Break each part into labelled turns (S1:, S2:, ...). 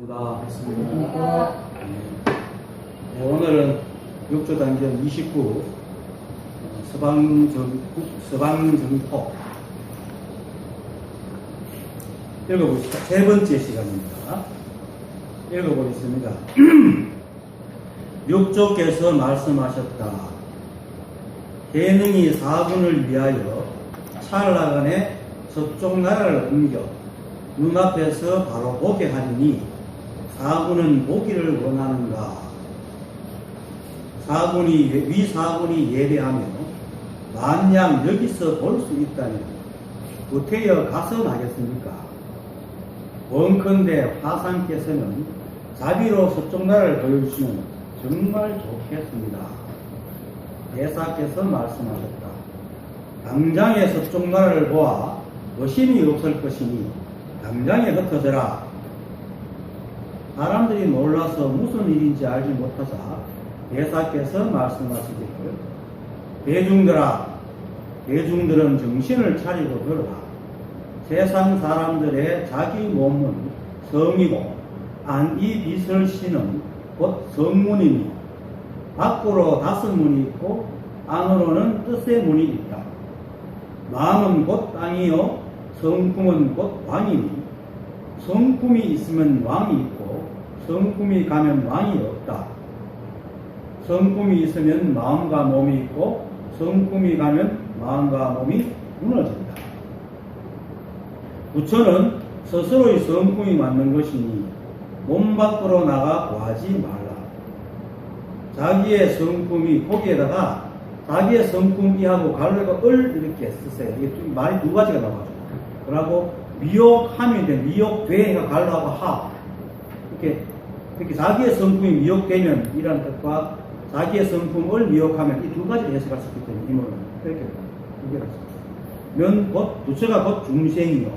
S1: 반갑습니다. 네, 오늘은 6조 단전 29 서방정토 읽어보시죠. 세 번째 시간입니다. 읽어보겠습니다. 육조께서 말씀하셨다. 계능이 사군을 위하여 찰나간에 서쪽 나라를 옮겨 눈앞에서 바로 보게 하리니 사군은 보기를 원하는가? 위사군이 예배하며 만약 여기서 볼 수 있다면 구태여 가서 나겠습니까? 원컨대 화상께서는 자비로 서쪽 나라를 보여주시면 정말 좋겠습니다. 대사께서 말씀하셨다. 당장에 서쪽 나라를 보아 의심이 없을 것이니 당장에 흩어져라. 사람들이 놀라서 무슨 일인지 알지 못하사 대사께서 말씀하시기를 대중들은 정신을 차리고 들어라. 세상 사람들의 자기 몸은 성이고 이 빛을 씌는 곧 성문이니 밖으로 5문이 있고 안으로는 뜻의 문이 있다. 마음은 곧 땅이요 성품은 곧 왕이니 성품이 있으면 왕이 있고 성품이 가면 왕이 없다. 성품이 있으면 마음과 몸이 있고 성품이 가면 마음과 몸이 무너진다. 부처는 스스로의 성품이 맞는 것이니 몸 밖으로 나가 구하지 말라. 자기의 성품이 거기에다가 자기의 성품이하고 가로가 이렇게 쓰세요. 이게 말이 두 가지가 나와요. 그러고 미혹함이 돼. 미혹돼가 가로하고 하. 이렇게 자기의 성품이 미혹되면 이런 뜻과 자기의 성품을 미혹하면 이 두 가지를 해석할 수 있기 때문에 이 말은 이렇게 구별했습니다. 곧 부처가 곧 중생이요.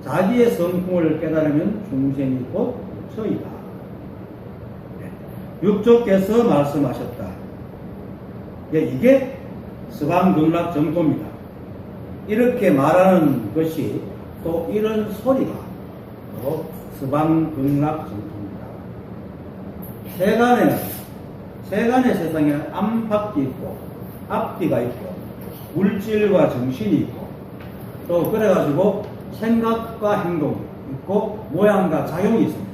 S1: 자기의 성품을 깨달으면 중생이 곧 부처이다. 육조께서 말씀하셨다. 이게 서방극락 정토입니다. 이렇게 말하는 것이 또 이런 소리가 또 서방극락 정토입니다. 세간의 세상에는 안팎이 있고 앞뒤가 있고 물질과 정신이 있고 또 그래가지고 생각과 행동이 있고 모양과 작용이 있습니다.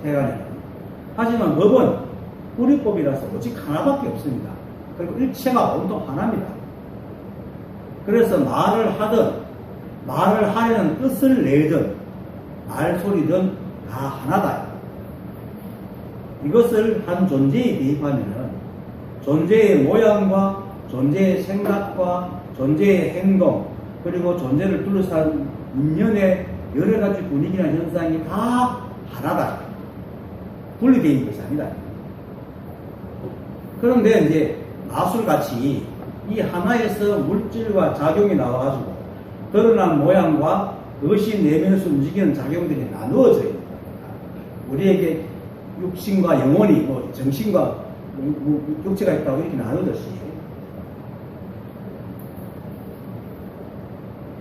S1: 세간에는. 하지만 법은 우리법이라서 오직 하나밖에 없습니다. 그리고 일체가 온통 하나입니다. 그래서 말을 하려는 뜻을 내든 말소리든 다 하나다. 이것을 한 존재에 대입하면 존재의 모양과 존재의 생각과 존재의 행동 그리고 존재를 둘러싼 인연의 여러 가지 분위기나 현상이 다 하나다. 분리되어 있는 것이 아니다. 그런데 이제 마술같이 이 하나에서 물질과 작용이 나와가지고 드러난 모양과 그것이 내면에서 움직이는 작용들이 나누어져 있는 겁니다. 우리에게 육신과 영혼이 정신과 육체가 있다고 이렇게 나누듯이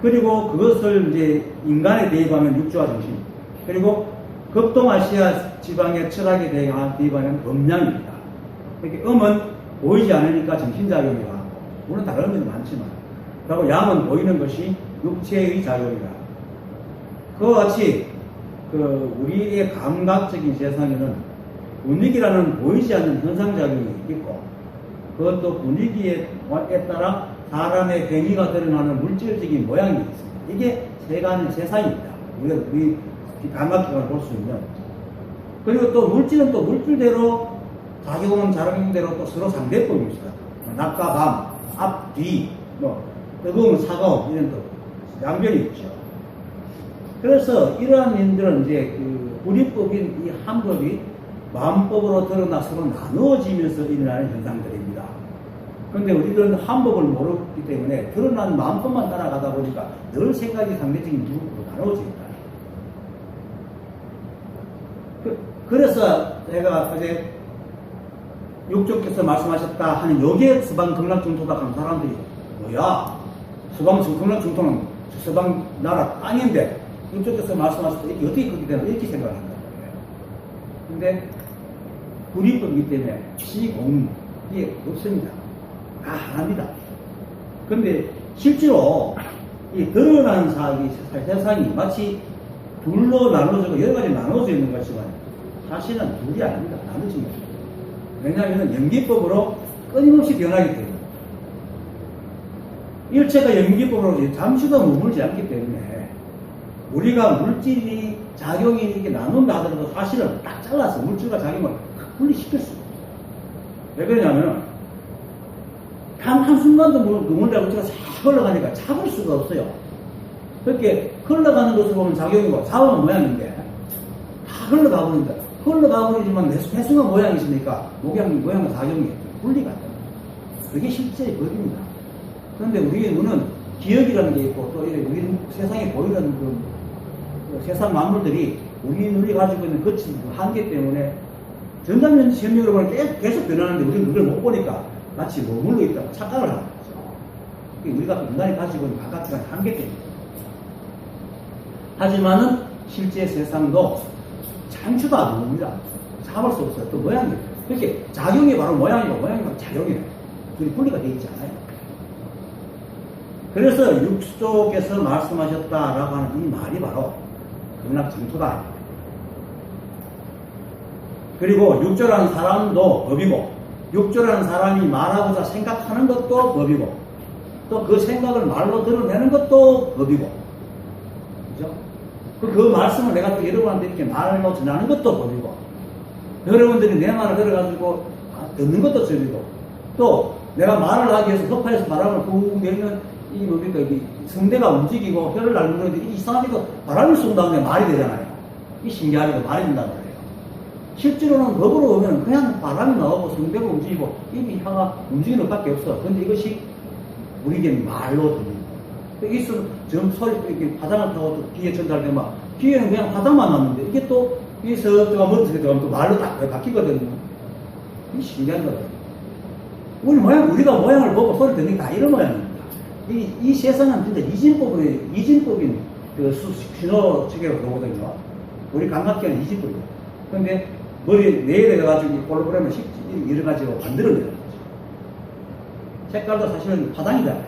S1: 그리고 그것을 이제 인간에 대입하면 육조와 정신 그리고 극동아시아 지방의 철학에 대입하면 음양입니다. 이렇게 음은 보이지 않으니까 정신작용이 나고 물론 다른 면이 많지만 그리고 양은 보이는 것이 육체의 작용이다. 그와 같이 우리의 감각적인 세상에는 분위기라는 보이지 않는 현상작용이 있고 그것도 분위기에 따라 사람의 행위가 드러나는 물질적인 모양이 있습니다. 이게 세간의 세상입니다. 우리 감각기관을 볼 수 있는. 그리고 또 물질은 또 물질대로 작용은 작용대로 또 서로 상대법이 있어요. 낮과 밤, 앞, 뒤, 뜨거운, 차가운 이런 또 양변이 있죠. 그래서 이러한 인들은 이제 우리법인 이 한법이 마음법으로 드러나 서로 나누어지면서 일어나는 현상들입니다. 그런데 우리들은 한법을 모르기 때문에 드러난 마음법만 따라가다 보니까 늘 생각이 상대적인 무릎으로 나누어져 있다. 그래서 제가 어제 육조께서 말씀하셨다 하는 여기에 서방극락정토다 하는 사람들이 뭐야? 서방극락정토는 서방 나라 땅인데 육조께서 말씀하셨다 이게 어떻게 그렇게 되나 이렇게 생각을 한다는 거예요. 근데 불이법이기 때문에 시공 이게 없습니다. 다 하나입니다. 근데 실제로 이 드러나는 세상이 마치 둘로 나눠지고 여러 가지 나눠져 있는 것이지만 사실은 둘이 아닙니다. 나눠집니다. 왜냐하면 연기법으로 끊임없이 변하기 때문에 일체가 연기법으로 잠시도 머물지 않기 때문에 우리가 물질이 작용이 이렇게 나눈다 하더라도 사실은 딱 잘라서 물질과 작용을 분리시킬 수 있어요. 왜 그러냐면 단 한순간도 눈물과 물질가 싹 흘러가니까 잡을 수가 없어요. 그렇게 흘러가는 것을 보면 작용이고 잡으면 모양인데 다 흘러가 버린다. 흘러가 버리지만 해수가 모양이 있으니까 모양과 작용이 분리가 돼요. 그게 실제의 법입니다. 그런데 우리의 눈은 기억이라는 게 있고 또 이렇게 우리 세상에 보이는 그 세상 만물들이 우리 눈이 가지고 있는 거친 한계 때문에 전자면 현역으로 보면 계속 변하는데 우리는 그걸 못 보니까 마치 머물러 있다고 착각을 하는 거죠. 우리가 인간이 가지고 있는 바깥이라는 한계 때문에. 하지만은 실제 세상도 장추도 안 옵니다. 잡을 수 없어요. 또 모양이. 그렇게 작용이 바로 모양이고 모양이 바로 작용이에요. 둘이 분리가 되어 있지 않아요. 그래서 육조께서 말씀하셨다라고 하는 이 말이 바로 극락정토다. 그리고 육조라는 사람도 법이고 육조라는 사람이 말하고자 생각하는 것도 법이고 또 그 생각을 말로 드러내는 것도 법이고 그죠? 그 말씀을 내가 또 여러분한테 이렇게 말로 전하는 것도 법이고 여러분들이 내 말을 들어가지고 듣는 것도 법이고 또 내가 말을 하기 위해서 소파에서 바람을 쿵 내면 이 뭡니까 이 성대가 움직이고 혀를 날리는데 이상하게도 바람을 쏜 다음에 말이 되잖아요. 이 신기하게도 말이 된단 말이에요. 실제로는 법으로 오면 그냥 바람이 나오고 성대가 움직이고 입이 혀가 움직이는 것밖에 없어. 근데 이것이 우리에게 말로 들리고 있으면 전 소리 이렇게 화장을 타고 귀에 전달되면 귀에는 그냥 화장만 났는데 이게 또 여기서 머리에서 들어가면 또 말로 딱 바뀌거든요. 이 신기한 거예요. 우리가 모양을 보고 소리 듣는 다 이런 모양입니다. 이 세상은 진짜 이진법인 그 신호 체계로 들어오거든요. 우리 감각기는 이진법이에요. 근데 머리에 내려가지고 홀로그램을 여러 가지로 만들어내는 거죠. 색깔도 사실은 파장이잖아요.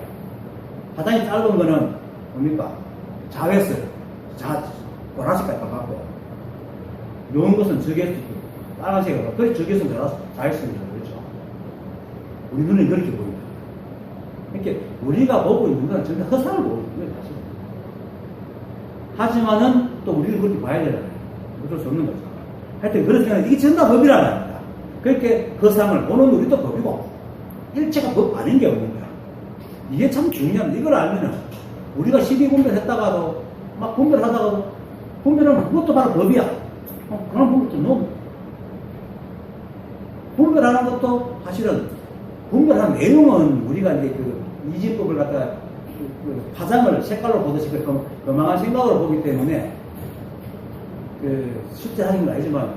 S1: 파장이 짧은 거는 뭡니까? 자외선, 보라색깔 바꿨고, 묘한 것은 적외선, 빨간색으로, 그래서 적외선, 자외선이라고 그러죠. 우리 눈에 그렇게 보입니다. 이렇게 우리가 보고 있는 건 전부 허상을 보고 있는 거예요, 사실. 하지만은 또 우리는 그렇게 봐야 되잖아요. 어쩔 수 없는 거죠. 하여튼 그렇게 이게 전부 다 법이라는 겁니다. 그렇게 허상을 보는 우리도 법이고, 일체가 법 아닌 게 없는 거야. 이게 참 중요합니다. 이걸 알면은 우리가 12분별 했다가도 막 분별하다가도 분별하면 그것도 바로 법이야. 그런 분별도 너무 분별하는 것도 사실은 분별하는 내용은 우리가 이제 그 이진법을 갖다가 그 파장을 색깔로 보듯이 거망한 생각으로 보기 때문에 그 실제 하는 건 아니지만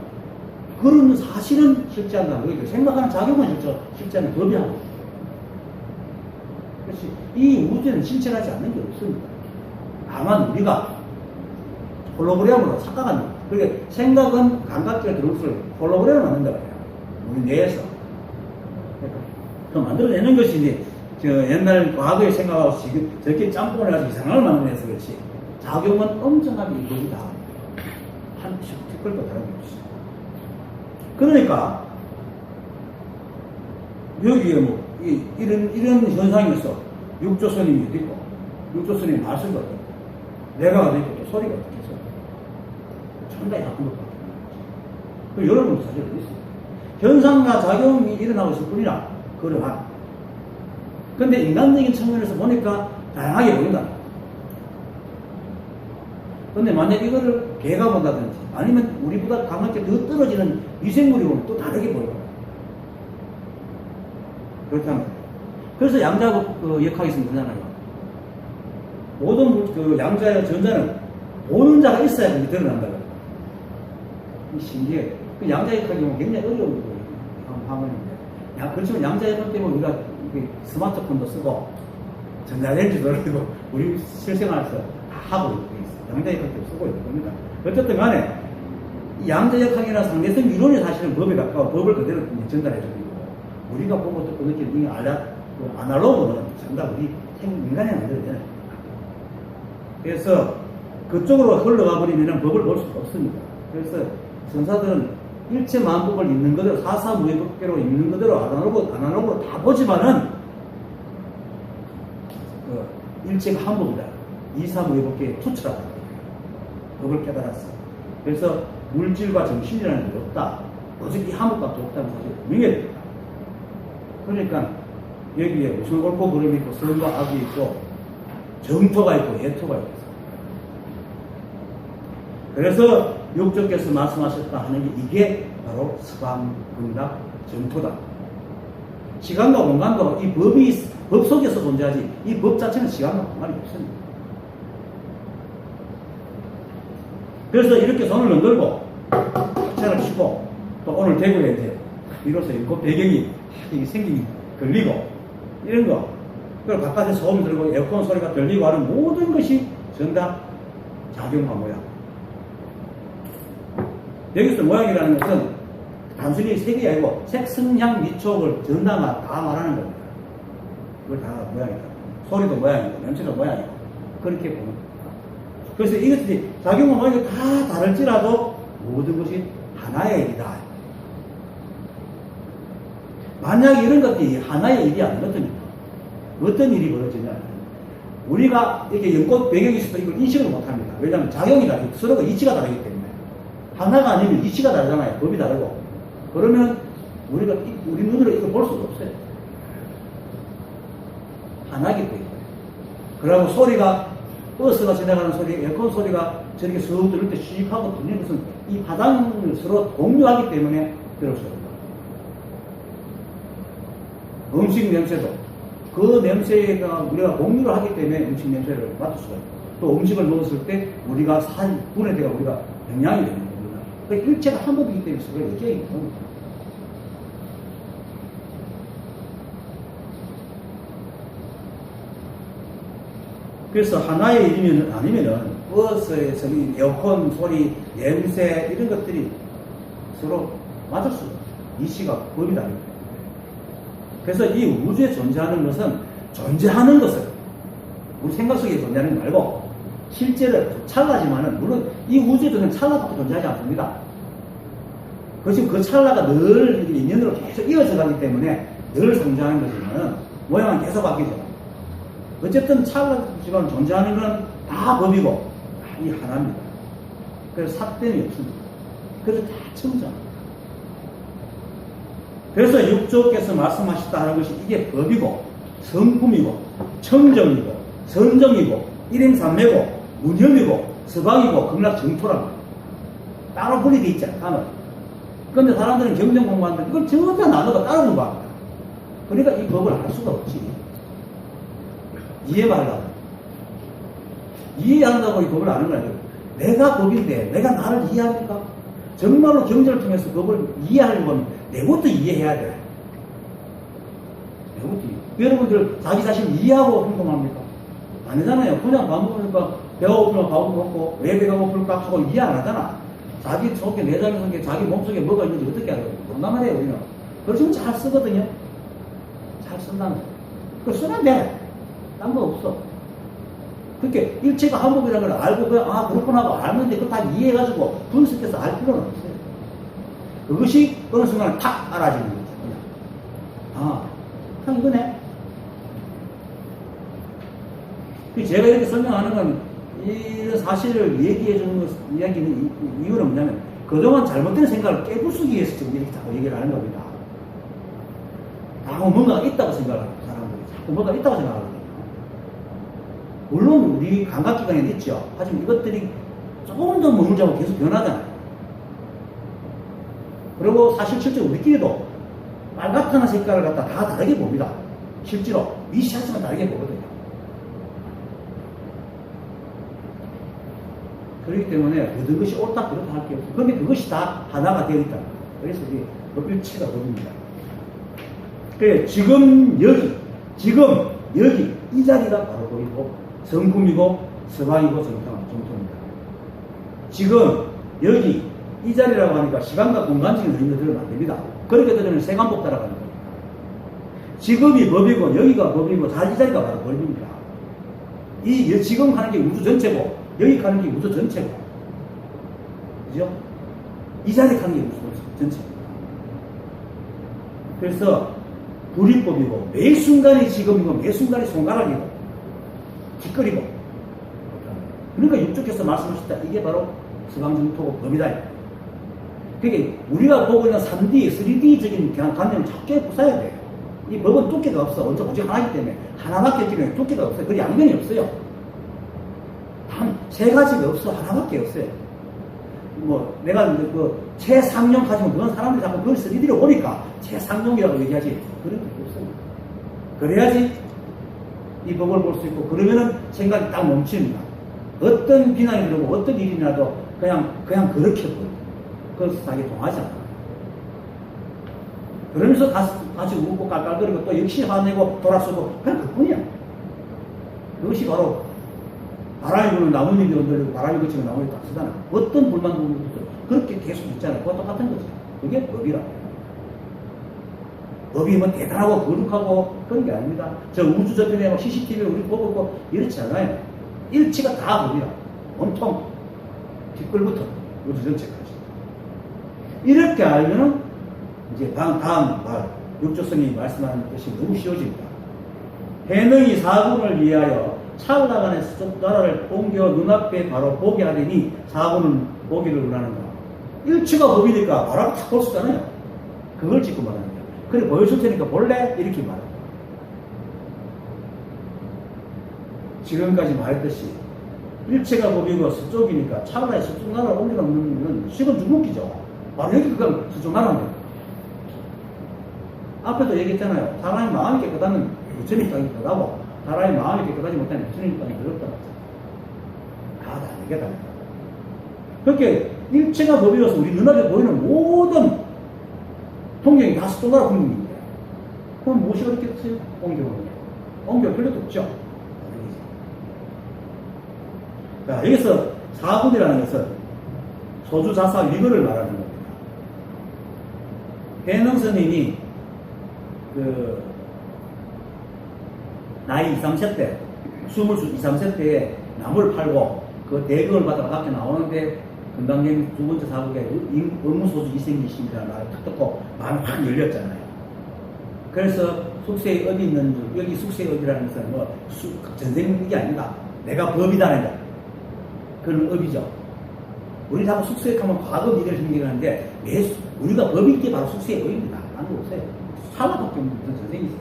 S1: 그런 사실은 실제한다는 거죠. 생각하는 작용은 실제하는 법이하고. 그렇지. 이 우주에는 실체하지 않는 게 없습니다. 다만 우리가 홀로그램으로 착각합니다. 그러니까 생각은 감각적으로 들어올수록 홀로그램을 만든다고 해요. 우리 뇌에서. 그 만들어내는 것이 이제 옛날 과거의 생각하고 지금 저렇게 짬뽕을 해가지고 이상한 걸 만들어내서 그렇지. 작용은 엄청나게 이거이다. 한 특별도 다른 게 없어요. 그러니까 여기에 뭐 이런 현상이 있어. 육조스님이 어디 있고 육조스님이 말씀도 어디 있고 내가 어디 있고 또 소리가 어디 있어. 천당이 나쁜 것 같아요. 그 여러분도 사실 어디 있어요. 현상과 작용이 일어나고 있을 뿐이라 그러한. 근데 인간적인 측면에서 보니까 다양하게 보인다. 근데 만약 이거를 개가 본다든지 아니면 우리보다 강하게 더 떨어지는 미생물이 보면 또 다르게 보여요. 그렇다면. 그래서 양자국 그 역학이 있으면 그러잖아요. 모든 그 양자의 전자는 보는 자가 있어야 그게 드러난다고요. 신기해. 그 양자 역학이 굉장히 어려운 방법인데. 그렇지만 양자 역학 때문에 우리가 스마트폰도 쓰고 전자레인지도 쓰고 우리 실생활에서 다 하고 있어요. 양자 역학 때문에 쓰고 있는 겁니다. 어쨌든 간에 양자역학이나 상대성 이론이 사실은 법에 가까워 법을 그대로 전달해주고 우리가 본 것도 그 느낌, 아날로그는 전부 우리 인간이 만들어내는. 그래서 그쪽으로 흘러가 버리면 법을 볼 수가 없습니다. 그래서 선사들은 일체 만법을 있는 그대로 사사무예법계로 있는 그대로 아날로그로 다 보지만은 일체가 한 법이다. 이사무예법계에 투철하다. 법을 깨달았어. 그래서 물질과 정신이라는 게 없다. 오직 이 한 법밖에 없다는 사실을 분명해야 됩니다. 그러니까 여기에 무슨 옳고 그름이 있고 선과 악이 있고 정토가 있고 예토가 있고 그래서 육조께서 말씀하셨다 하는 게 이게 바로 서방, 근각, 정토다. 시간과 공간도 이 법 속에서 존재하지 이 법 자체는 시간과 공간이 없습니다. 그래서 이렇게 손을 흔들고 차를 치고 또 오늘 대구에 이제 비로소 그 배경이 이게 생김이 걸리고 이런 거 그리고 바깥에 소음 들고 에어컨 소리가 들리고 하는 모든 것이 전부 다 작용과 모양. 여기서 모양이라는 것은 단순히 색이 아니고 색, 성향, 미촉을 전담아 다 말하는 겁니다. 그걸 다 모양이다. 소리도 모양이고 냄새도 모양이고 그렇게 보는 겁니다. 그래서 이것들이 작용과 모양이 다 다를지라도 모든 것이 하나의 일이다. 만약 이런 것들이 하나의 일이 아니거든요. 어떤 일이 벌어지냐. 우리가 이렇게 연꽃 배경이 있어도 이걸 인식을 못합니다. 왜냐하면 작용이 다르고 서로가 이치가 다르기 때문에. 하나가 아니면 이치가 다르잖아요. 법이 다르고. 그러면 우리 눈으로 이걸 볼 수가 없어요. 하나기 때문에. 그러고 소리가 버스가 지나가는 소리, 에어컨 소리가 저렇게 쑥 들을 때 시익하고 들리는 것은 이 바닥을 서로 공유하기 때문에 들을 수가 없어요. 음식 냄새도 그 냄새가 우리가 공유를 하기 때문에 음식 냄새를 맡을 수가 있고 또 음식을 먹었을 때 우리가 분해되가 우리가 영향이 되는 겁니다. 그러니까 일체가 한 법이기 때문에 서로 일체이기 때문에 그래서 하나의 일이면 아니면은 버스에서 에어컨 소리, 냄새 이런 것들이 서로 맞을 수가 없어요. 이치가 법이 다릅니다. 그래서 이 우주에 존재하는 것은 존재하는 것을 우리 생각 속에 존재하는 거 말고 실제로 찰나지만은 물론 이 우주에는 찰나밖에 존재하지 않습니다. 그렇지만 그 찰나가 늘 인연으로 계속 이어져 가기 때문에 늘 성장하는 거지만은 모양은 계속 바뀌죠. 어쨌든 찰나지만 존재하는 건 다 법이고 이 하나입니다. 그래서 삭됨이 없습니다. 그래서 다 청정. 그래서 육조께서 말씀하셨다 하는 것이 이게 법이고 성품이고 청정이고 선정이고 일행삼매고 운념이고 서방이고 극락정토랍니다. 따로 분리되어 있지 않다면. 그런데 사람들은 경전 공부하는데 이걸 전부 나눠가 따로 공부합니다. 그러니까 이 법을 알 수가 없지. 이해만 하려고. 이해한다고 이 법을 아는 거 아니에요. 내가 법인데 내가 나를 이해합니까? 정말로 경전을 통해서 법을 이해하려고 하면 내것도 이해해야 돼. 내것도 이해. 여러분들 자기 자신 이해하고 행동합니까? 아니잖아요. 그냥 밥 먹으니까 배가 고프면 밥을 먹고 왜 배가 고플까 하고 이해 안 하잖아. 자기 속에 내장 속에 자기 몸속에 뭐가 있는지 어떻게 알아요? 농담을 해요 우리는. 그렇지만 잘 쓰거든요. 잘 쓴다는 거예요. 그걸 쓰면 돼. 딴 거 없어. 그렇게 일체가 한법이라는 걸 알고 그냥 그렇구나 하고 알는데 그걸 다 이해해가지고 분석해서 알 필요는 없어요. 그것이 어느 순간 탁 알아지는 거죠. 그냥 이거네. 제가 이렇게 설명하는 건 이 사실을 얘기해 주는 이야기는 이유는 뭐냐면 그동안 잘못된 생각을 깨부수기 위해서 지금 이렇게 자꾸 얘기를 하는 겁니다. 뭔가가 있다고 생각하는 사람들이 자꾸 뭔가가 있다고 생각하거든요. 물론 우리 감각기관에는 있죠. 하지만 이것들이 조금 더 머물자고 계속 변하잖아요. 그리고 사실 실제로 우리끼리도 빨갛다는 색깔을 갖다 다 다르게 봅니다. 실제로 미시하지만 다르게 보거든요. 그렇기 때문에 모든 것이 옳다 그렇다 할 게 없어요. 그런데 그것이 다 하나가 되어 있다. 그래서 이게 법일치가 법입니다. 그래 지금 여기 이 자리가 바로 법이고 성품이고 서방이고 정토입니다. 지금 여기 이 자리라고 하니까 시간과 공간적인 의미로 들으면 안 됩니다. 그렇게 들으면 세관법 따라가는 겁니다. 지금이 법이고 여기가 법이고 다 이 자리가 바로 법입니다. 이 지금 하는 게 우주 전체고 여기 가는 게 우주 전체고, 그죠? 이 자리 가는 게 우주 전체입니다. 그래서 불이법이고 매 순간이 지금이고 매 순간이 손가락이고 뒷거리고, 그러니까 육주께서 말씀하셨다. 이게 바로 서방증토고 법이다. 그게 우리가 보고 있는 3D, 3D적인 관념을 작게 부숴야 돼요. 이 법은 두께가 없어. 언제 오직 하나이기 때문에 하나밖에 없기 때문에 두께가 없어요. 그 양면이 없어요. 단 세 가지가 없어. 하나밖에 없어요. 뭐 내가 그 최상용 가지고 그런 사람들이 자꾸 그걸 3D로 보니까 최상용이라고 얘기하지. 그런 게 없어요. 그래야지 이 법을 볼 수 있고, 그러면은 생각이 딱 멈춥니다. 어떤 비난이 들어오고 어떤 일이 나도 그냥 그렇게 보여. 그래서 자기 동하지 않아. 그러면서 다시 웃고 깔깔거리고 또 역시 화내고 돌아서고 그냥 그뿐이야. 그것이 바로 바람이 부는 나뭇잎이 흔들리고 바람이 그치고 나뭇잎이 딱 쓰잖아. 어떤 불만 부는 것도 그렇게 계속 있잖아요. 그거 똑같은 거지. 그게 법이라고. 법이 뭐 대단하고 거룩하고 그런 게 아닙니다. 저 우주 저편에 막 CCTV를 우리 보고 있고 이렇지 않아요. 일치가 다 법이라. 온통 뒷글부터 우주 전체까지. 이렇게 알면은 이제 다음 말, 육조선이 말씀하는 것이 너무 쉬워집니다. 해능이 사군을 위하여 찰나간의 나라를 옮겨 눈앞에 바로 보게 하려니 사군은 보기를 원하는가. 일치가 법이니까 바로 딱 볼 수 있잖아요. 그걸 짓고 말하는 거예요. 그래 보여줄 테니까 볼래? 이렇게 말합니다. 지금까지 말했듯이 일체가 법이고 서쪽이니까 찰나의 서쪽 나라를 옮겨놓는 식은 중국기죠. 바로 여기 그건 서쪽 나라입니다. 앞에도 얘기했잖아요. 사람이 마음이 깨끗하면 부처님 땅이 깨끗하고, 사람이 마음이 깨끗하지 못하면 부처님 땅이 더럽다고. 다 다르게. 그렇게 일체가 법이어서 우리 눈앞에 보이는 모든 통경이 다 서쪽나라 국민인데, 그럼 무엇이 그렇겠어요? 옮겨 필요도 없죠. 자, 여기서 사군이라는 것은 소주자사 위거를 말하는 겁니다. 해능스님이 나이 2, 3세 때, 20, 2, 3세 때에 나무를 팔고 그 대금을 받아가 밖에 나오는데 금강경 두 번째 사국에 의무소주 이생기심이라는 말을 탁 듣고 마음이 확 열렸잖아요. 그래서 숙세의 업이 있는 줄, 여기 숙세의 업이라는 것은 뭐 전생이 아니다. 내가 법이다는 거. 그런 업이죠. 우리 자꾸 숙세에 하면 과거 미래를 생각하는데 우리가 법인 게 바로 숙세의 업입니다. 아무도 없어요. 하나밖에 없는 무슨 전생이 있어요.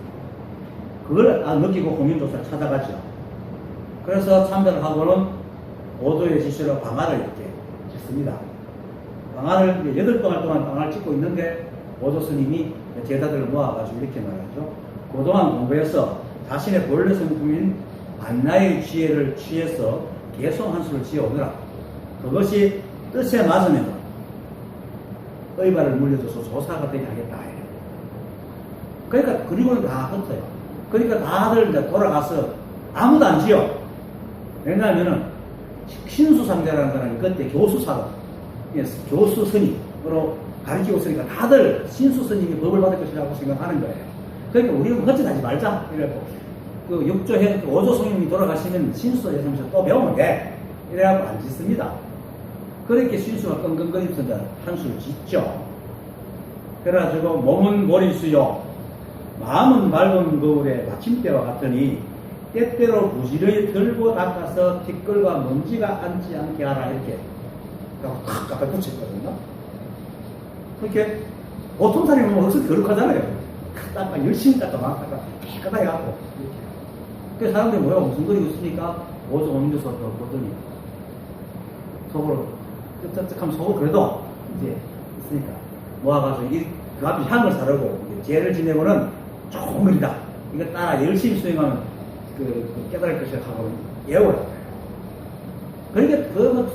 S1: 그걸 느끼고 공인조사를 찾아가죠. 그래서 참배를 하고는 오도의 지시로 방화를 이렇게 짓습니다. 방화를 8동안 동안 방화를 찍고 있는데 오도 스님이 제자들을 모아가지고 이렇게 말하죠. 그동안 공부해서 자신의 본래 성품인 반나의 지혜를 취해서 개성 한 수를 지어오느라 그것이 뜻에 맞으면 의발을 물려줘서 조사가 되게 하겠다. 그러니까 그리고는 다 흩어요. 그러니까 다들 이제 돌아가서 아무도 안 지어. 왜냐하면은 신수상자라는 사람이 그때 교수사로 교수 스님으로 가르치고 있으니까 다들 신수 스님이 법을 받을 것이라고 생각하는 거예요. 그러니까 우리는 헛짓하지 말자. 이래갖고 그 6조 5조 스님이 돌아가시면 신수에 대해서 또 배우면 돼. 이래갖고 안 짓습니다. 그렇게 신수가 끙끙거리면서 한 수를 짓죠. 그래가지고 몸은 머리수요 마음은 맑은 거울에 마침대와 같으니 때때로 부지런히 들고 닦아서 티끌과 먼지가 앉지 않게 하라 이렇게 탁 깎아 붙였거든요. 그렇게 보통 사람이 보면 어디서 거룩하잖아요. 닦아 열심히 닦아 막 닦아 깨끗하게 하고 그 사람들이 뭐야 무슨 그리고 있으니까 오조 옮겨서 보더니 속으로 쩍쩍하면 속으로 그래도 이제 있으니까 모아가지고 그 앞에 향을 사르고 죄를 지내고는 좋은 일이다. 이거 따라 열심히 수행하면 깨달을 것이라 하고 예우라. 그러니까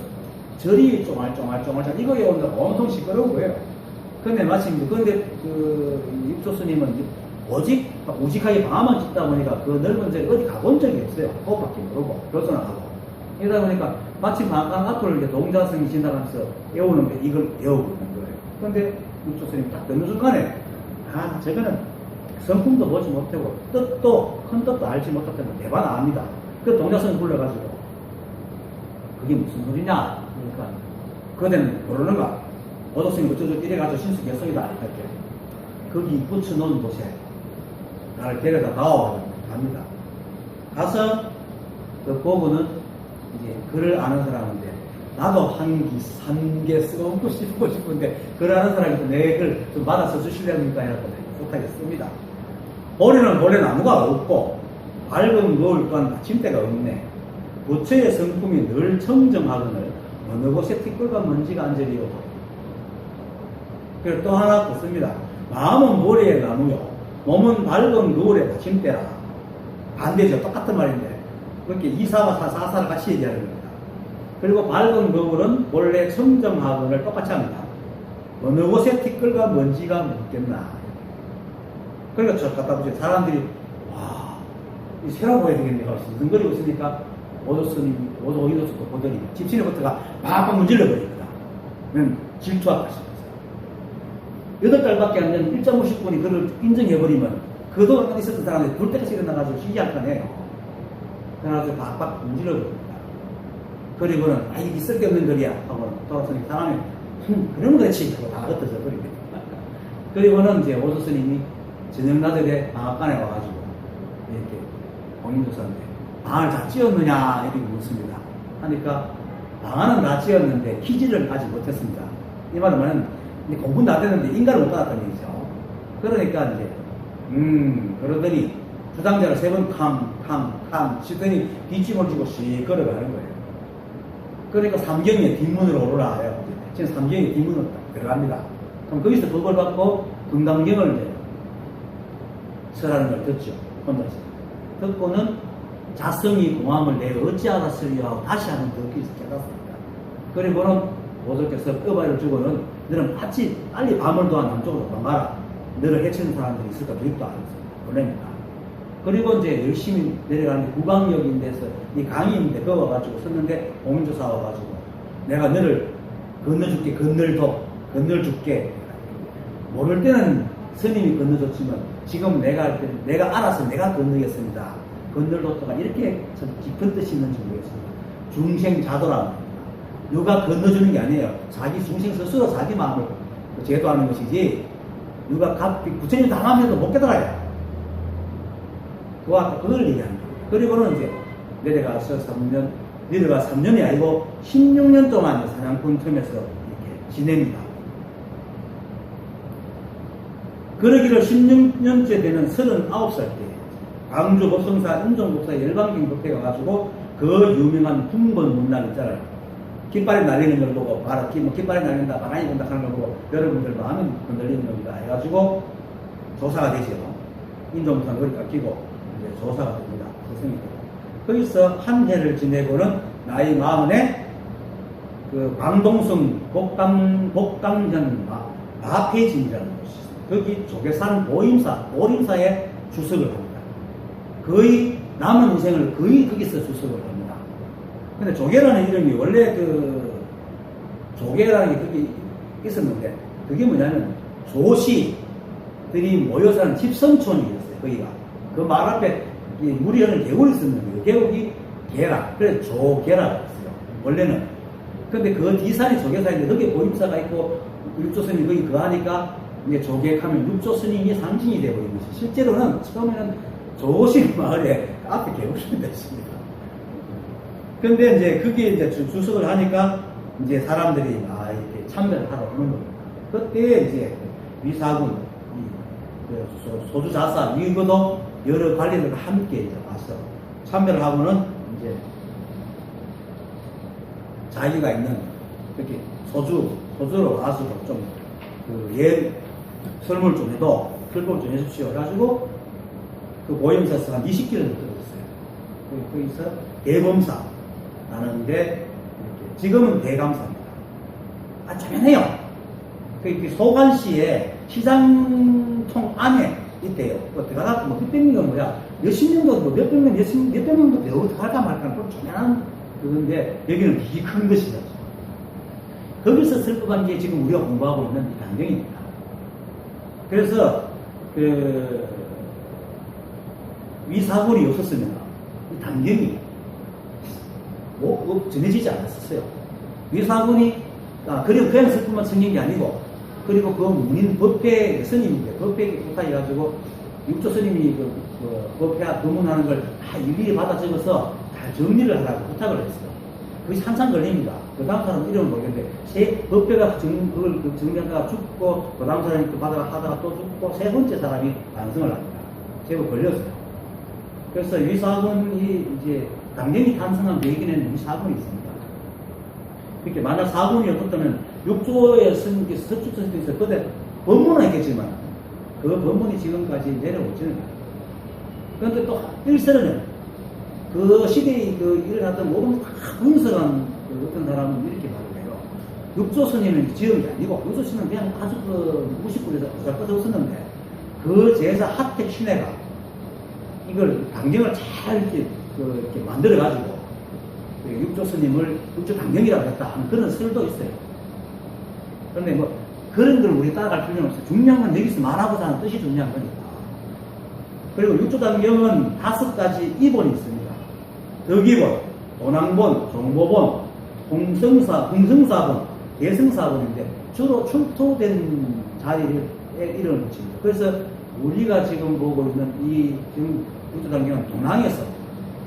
S1: 절이 쫑알쫑알 이거에 오늘 온통 시끄러운 거예요. 근데 마침 그런데 육조스님은 오직하게 방화만 짓다 보니까 그 넓은 절에 어디 가본 적이 없어요. 그것밖에 모르고 벗어나가고 이러다 보니까 마침 방학 앞을 이제 동자성이 지나가면서 외우는데 이걸 외우고 있는 거예요. 근데 육조선이 딱 듣는 순간에, 아, 저거는 성품도 보지 못하고, 뜻도, 큰 뜻도 알지 못했다면 대반 압니다. 그 동자성을 불러가지고, 그게 무슨 소리냐? 그러니까, 그대는 모르는가? 오도스님 어쩌고 이래가지고 신수 개성이다. 이렇게. 거기 붙여놓은 곳에 나를 데려다 나와가지고 갑니다. 가서 그 보고는 이제 글을 아는 사람인데 나도 한기, 3개 써먹고 싶은데 글 아는 사람이 내 글 좀 받아서 주시려니까 해서 못하게 씁니다. 올해는 원래 나무가 없고 밝은 노을 또한 받침대가 없네. 부처의 성품이 늘 청정하거늘 어느 곳에 티끌과 먼지가 앉으리요. 그리고 또 하나 더 씁니다. 마음은 모래의 나무요 몸은 밝은 노을의 받침대라. 반대죠. 똑같은 말인데 그렇게 이사와 사사를 같이 얘기하는 겁니다. 그리고 밝은 노을은 원래 청정하거늘 똑같이 합니다. 어느 곳에 티끌과 먼지가 묻겠나. 그러니까 저 갖다 보세요. 사람들이 와, 이 새로 보여야 되겠네 하고 눈거리고 있으니까 오도스님도 보더니 집시내부터가 팍팍 문질러 버립니다. 그냥 질투하고 싶어요. 8달밖에 안 된 1.50분이 그를 인정해버리면 그동안 있었던 사람들이 불 때까지 일어나가지고 시기할 거네요. 그래가지고 박박 문질러 버립니다. 그리고는 아 이게 쓸데없는 글이야 하고 돌아서니 사람이 그러면 그렇지 하고 다 흩어져 버립니다. 그리고는 이제 오도 스님이 저녁나들에 방앗간에 와가지고 이렇게 공인조사인데 방을 다 지었느냐 이렇게 묻습니다. 하니까 방안은 다 지었는데 기지를 아직 못했습니다. 이 말은 뭐냐면 공부는 다 됐는데 인간을 못 받았다는 얘기죠. 그러니까 이제 그러더니 주당자를 3번 탕 치더니 뒷짐을 주고 씩 걸어가는 거예요. 그러니까 삼경의 뒷문으로 오르라 해요. 지금 삼경의 뒷문으로 들어갑니다. 그럼 거기서 그걸 받고 금강경을 이제 설하는 걸 듣죠. 혼자서. 듣고는 자성이 공함을 내 어찌 알았으리요 하고 다시 한번 듣기 깨닫습니다. 그리고는 보살께서 끄바를 주고는 너는 빨리 밤을 도와 남쪽으로 도망가라. 너를 해치는 사람들이 있을까 두렵도 않았어요. 원래니까. 그리고 이제 열심히 내려가는데 구강역인 데서 이 강인데 그거 와가지고 썼는데 공인조사 와가지고 내가 너를 건너줄게. 건널줄게. 모를 때는 스님이 건너줬지만 지금 내가 알아서 내가 건너겠습니다. 건널로또가 이렇게 참 깊은 뜻이 있는지 모르겠습니다. 중생자도라는 겁니다. 누가 건너주는 게 아니에요. 자기 중생 스스로 자기 마음을 제도하는 것이지 누가 부처님 당하면도 못 깨달아요. 그걸 얘기합니다. 그리고는 이제 내려가서 3년이 아니고 16년 동안 사냥꾼 틈에서 이렇게 지냅니다. 그러기를 16년째 되는 39살 때 광주 법성사 인종법사 열방경 법회 가가지고 그 유명한 풍번 문란 있잖아요. 깃발이 날리는 걸 보고 바로 깃발이 날린다 바람이 분다 하는 걸 보고 여러분들 마음이 흔들리는 겁니다 해가지고 조사가 되죠. 인종법사는 머리 깎이고 이제 조사가 됩니다. 거기서 한 해를 지내고는 나이 40에 그 광동성 복당전 마폐진이라는 곳이 있어요. 거기 조계산 보림사에 주석을 합니다. 거의 남은 인생을 거의 거기서 주석을 합니다. 근데 조계라는 이름이 원래 조계라는 게 그게 있었는데 그게 뭐냐면 조시들이 모여 사는 집성촌이었어요. 거기가 그 말 앞에 물이 흐르는 계곡이 있었는데 계곡이 계라 그래서 조계라고 했어요. 원래는. 근데 그 뒤산이 조계산인데 거기에 보임사가 있고 육조스님이 거기 하니까 이제 조계하면 육조스님이 상징이 되어버린 거죠. 실제로는 처음에는 조시 마을에 앞에 계곡이 됐습니다. 근데 이제 그게 이제 주석을 하니까 이제 사람들이 이렇게 참배를 하러 오는 겁니다. 그때 이제 위사군, 소주자사, 위거도 여러 관리들과 함께 이제 와서 참배를 하고는 이제 자기가 있는 이렇게 소주로 와서 좀 설물 좀 해도 설법을 좀 해주십시오. 해가지고 그 보임사에서 한 20km 들었어요. 거기서 대범사 라는데 지금은 대감사입니다. 조만해요. 그 소관시에 시장통 안에 있대요. 들어가서 몇백 명은 뭐야 몇십 명도 몇백 명도 배우고 들어갈까 말까 그런 조만한 그런데 여기는 되게 큰 것이죠. 거기서 설법한 게 지금 우리가 공부하고 있는 이 단경입니다. 그래서 위사군이 없었으면 이 단경이 전해지지 않았었어요. 위사군이 그리고 그냥 설법만 생긴 게 아니고, 그리고 그 문인 법회 스님인데 법회에 부탁해가지고 육조 스님이 법회 법문하는 걸 다 일일이 받아 적어서 다 정리를 하라고 부탁을 했어요. 그것이 한참 걸립니다. 그 다음 사람 이름은 모르겠는데, 법회가 그걸 정리하다가 죽고, 그 다음 사람이 또 하다가 또 죽고, 세 번째 사람이 완성을 합니다. 제법 걸렸어요. 그래서 위사군이 이제 당연히 탄생한 계기는 위사군이 있습니다. 이렇게 만약 사군이 없었다면 육조에 쓴 게 석축선생에서 그때 법문은 했겠지만 그 법문이 지금까지 내려오지는 않아요. 그런데 또 일설은 그 시대에 일어났던 모든 분석한 어떤 사람은 이렇게 말을 해요. 육조 스님은 지은 게 아니고, 육조 스님은 그냥 아주 무식부려서 어설퍼서 없었는데, 그 제사 하택 신회가 이걸 강경을 잘 이렇게 만들어가지고 육조 스님을 육조 강경이라고 했다 하는 그런 설도 있어요. 그런데 뭐 그런 걸 우리 따라갈 필요는 없어요. 중요한 건 여기서 말하고자 하는 뜻이 중요한 거니까. 그리고 육조 강경은 5가지 이본이 있습니다. 덕이본, 도낭본, 종보본, 공성사본, 대승사본인데 주로 출토된 자리를 이름을 붙입니다. 그래서 우리가 지금 보고 있는 이 지금 육조단경은 도낭에서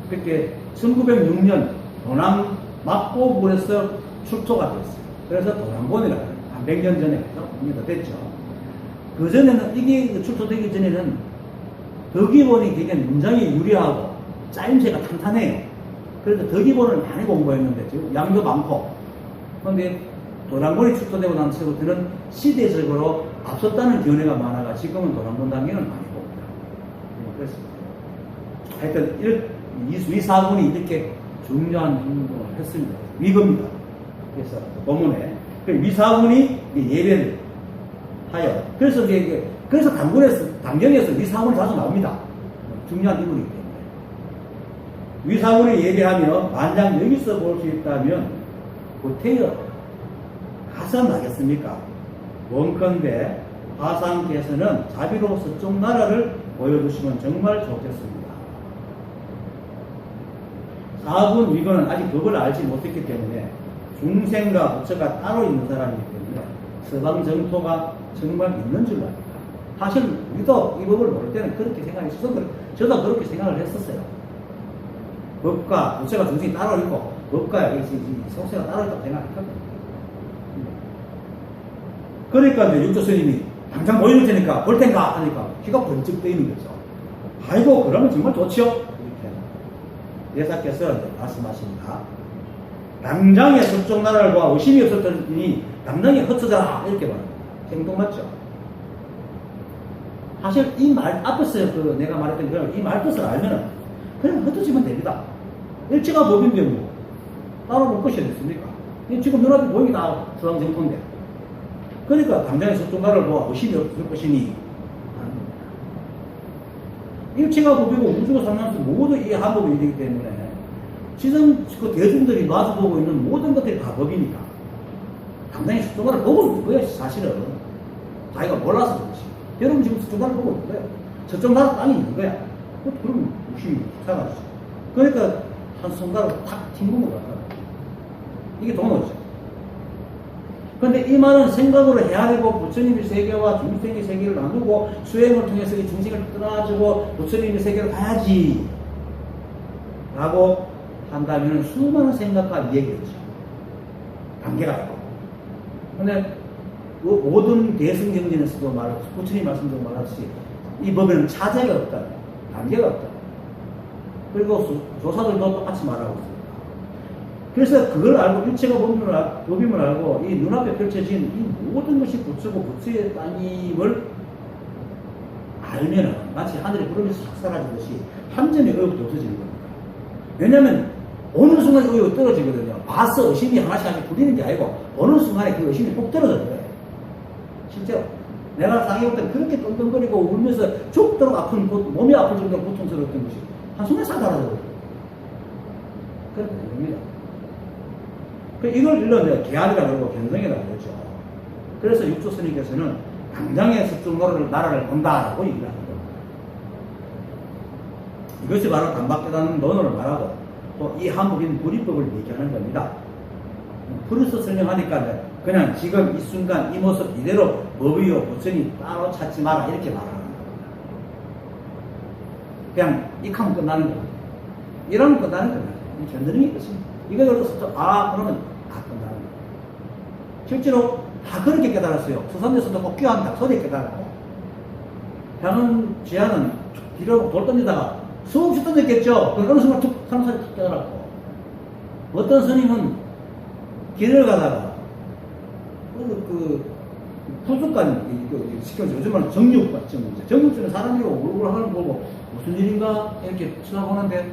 S1: 그렇게 1906년 도낭 막고불에서 출토가 됐어요. 그래서 도낭본이라고 해요. 한 100년 전에 더 됐죠. 그 전에는 이게 출토되기 전에는 덕이본이 되게 문장이 유리하고 짜임새가 탄탄해요. 그래서 덕이본을 많이 공부했는데 지금 양도 많고, 그런데 도낭본이 출토되고 난 뒤부터는 시대적으로 앞섰다는 견해가 많아가 지금은 도낭본 단계는 많이 봅니다. 그렇습니다. 하여튼 위사군이 이렇게 중요한 행동을 했습니다. 위급입니다. 그래서 본문에 위사군이 예배를 하여, 그래서 당경에서 위사군이 자주 나옵니다. 중요한 인물이기 때문에. 위사군이 예배하며 만약 여기서 볼 수 있다면 구태여 가서 나겠습니까? 원컨대 화상께서는 자비로 서쪽 나라를 보여주시면 정말 좋겠습니다. 사군 위건은 아직 그걸 알지 못했기 때문에 중생과 부처가 따로 있는 사람이기 때문에 서방 정토가 정말 있는 줄로 압니다. 사실 우리도 이 법을 모를 때는 그렇게 생각했어요. 저도 그렇게 생각을 했었어요. 법과 부처가 중생이 따로 있고 법과 성세가 따로 있다고 생각했거든요. 그러니까 이제 육조 스님이 당장 보이는 테니까 볼 텐가 하니까 귀가 번쩍 뜨이는 거죠. 아이고 그러면 정말 좋죠. 이렇게 예사께서 말씀하십니다. 당장에 서쪽 나라를 보아 의심이 없었더니 당장에 흩어져라 이렇게 말합니다. 행동 맞죠? 사실 이 말 앞에서 내가 말했던 이 말뜻을 알면은 그냥 흩어지면 됩니다. 일체가 법인데 뭐 따로 볼 것이 어딨습니까? 지금 눈앞에 보이기 다 주황정토인데, 그러니까 당장에 서쪽 나라를 보아 의심이 없을 것이니 일체가 법이고 우주가 상관없이 모두 이 한법이 되기 때문에 지금 그 대중들이 마주보고 있는 모든 것들이 다 법이니까 당장에 서쪽 나라를 보고 있는 거예요. 사실은 자기가 몰라서 그렇지. 여러분 지금 서쪽 나라를 보고 있는 거예요. 저쪽 나라 땅이 있는 거야. 그럼 의심이 사라지죠. 그러니까 한 손가락으로 탁 튕긴 것 같아요. 이게 동어죠. 그런데 이 말은 생각으로 해야 되고, 부처님의 세계와 중생의 세계를 나누고 수행을 통해서 이 중생을 떠나주고 부처님의 세계로 가야지 라고 한다면 수많은 생각과 이야기겠죠. 관계가 있고. 그런데 모든 대승경전에서도 부처님 말씀대로 말하듯이 이 법에는 차제가 없다, 관계가 없다. 그리고 조사들도 똑같이 말하고 있습니다. 그래서 그걸 알고 일체가 법임을 알고 이 눈앞에 펼쳐진 이 모든 것이 부처고 부처의 따님을 알면은 마치 하늘에 구름이 싹 사라지듯이 한 점의 의욕도 없어지는 겁니다. 왜냐하면 어느 순간 의욕이 떨어지거든요. 봐서 의심이 하나씩 부리는 게 아니고 어느 순간에 그 의심이 폭 떨어져요. 실제로 내가 상해올 때 그렇게 떵떵거리고 울면서 죽도록 아픈 몸이 아플 정도로 고통스러웠던 것이 한순간에 싹 사라져버려요. 그렇게 됩니다. 이걸 일러 내가 계알이라 그러고 견성이라 그러죠. 그래서 육조 스님께서는 당장의 섭중노를 나라를 본다라고 얘기를 합니다. 이것이 바로 단박깨닫는 논어를 말하고 또 이 한국인 불이법을 얘기하는 겁니다. 불에서 설명하니까 그냥 지금 이 순간 이 모습 이대로 법이요 부처니 따로 찾지 마라 이렇게 말하는 겁니다. 그냥 익하면 끝나는 겁니다. 이러면 끝나는 겁니다. 이 견드는 것입니다. 이걸 얻어서 그러면 다 끝나는 겁니다. 실제로 다 그렇게 깨달았어요. 서산에서도 꼭 귀한 닭소리 깨달았고 향은 지하는 뒤로 돌 던지다가 수없이 던졌겠죠. 어느 순간 툭 상사를 툭 깨달았고 어떤 스님은 길을 가다가 부족한 시켜서 요즘 말로 정육증은 사람이 얼굴 하는 거 보고 무슨 일인가 이렇게 쳐다보는데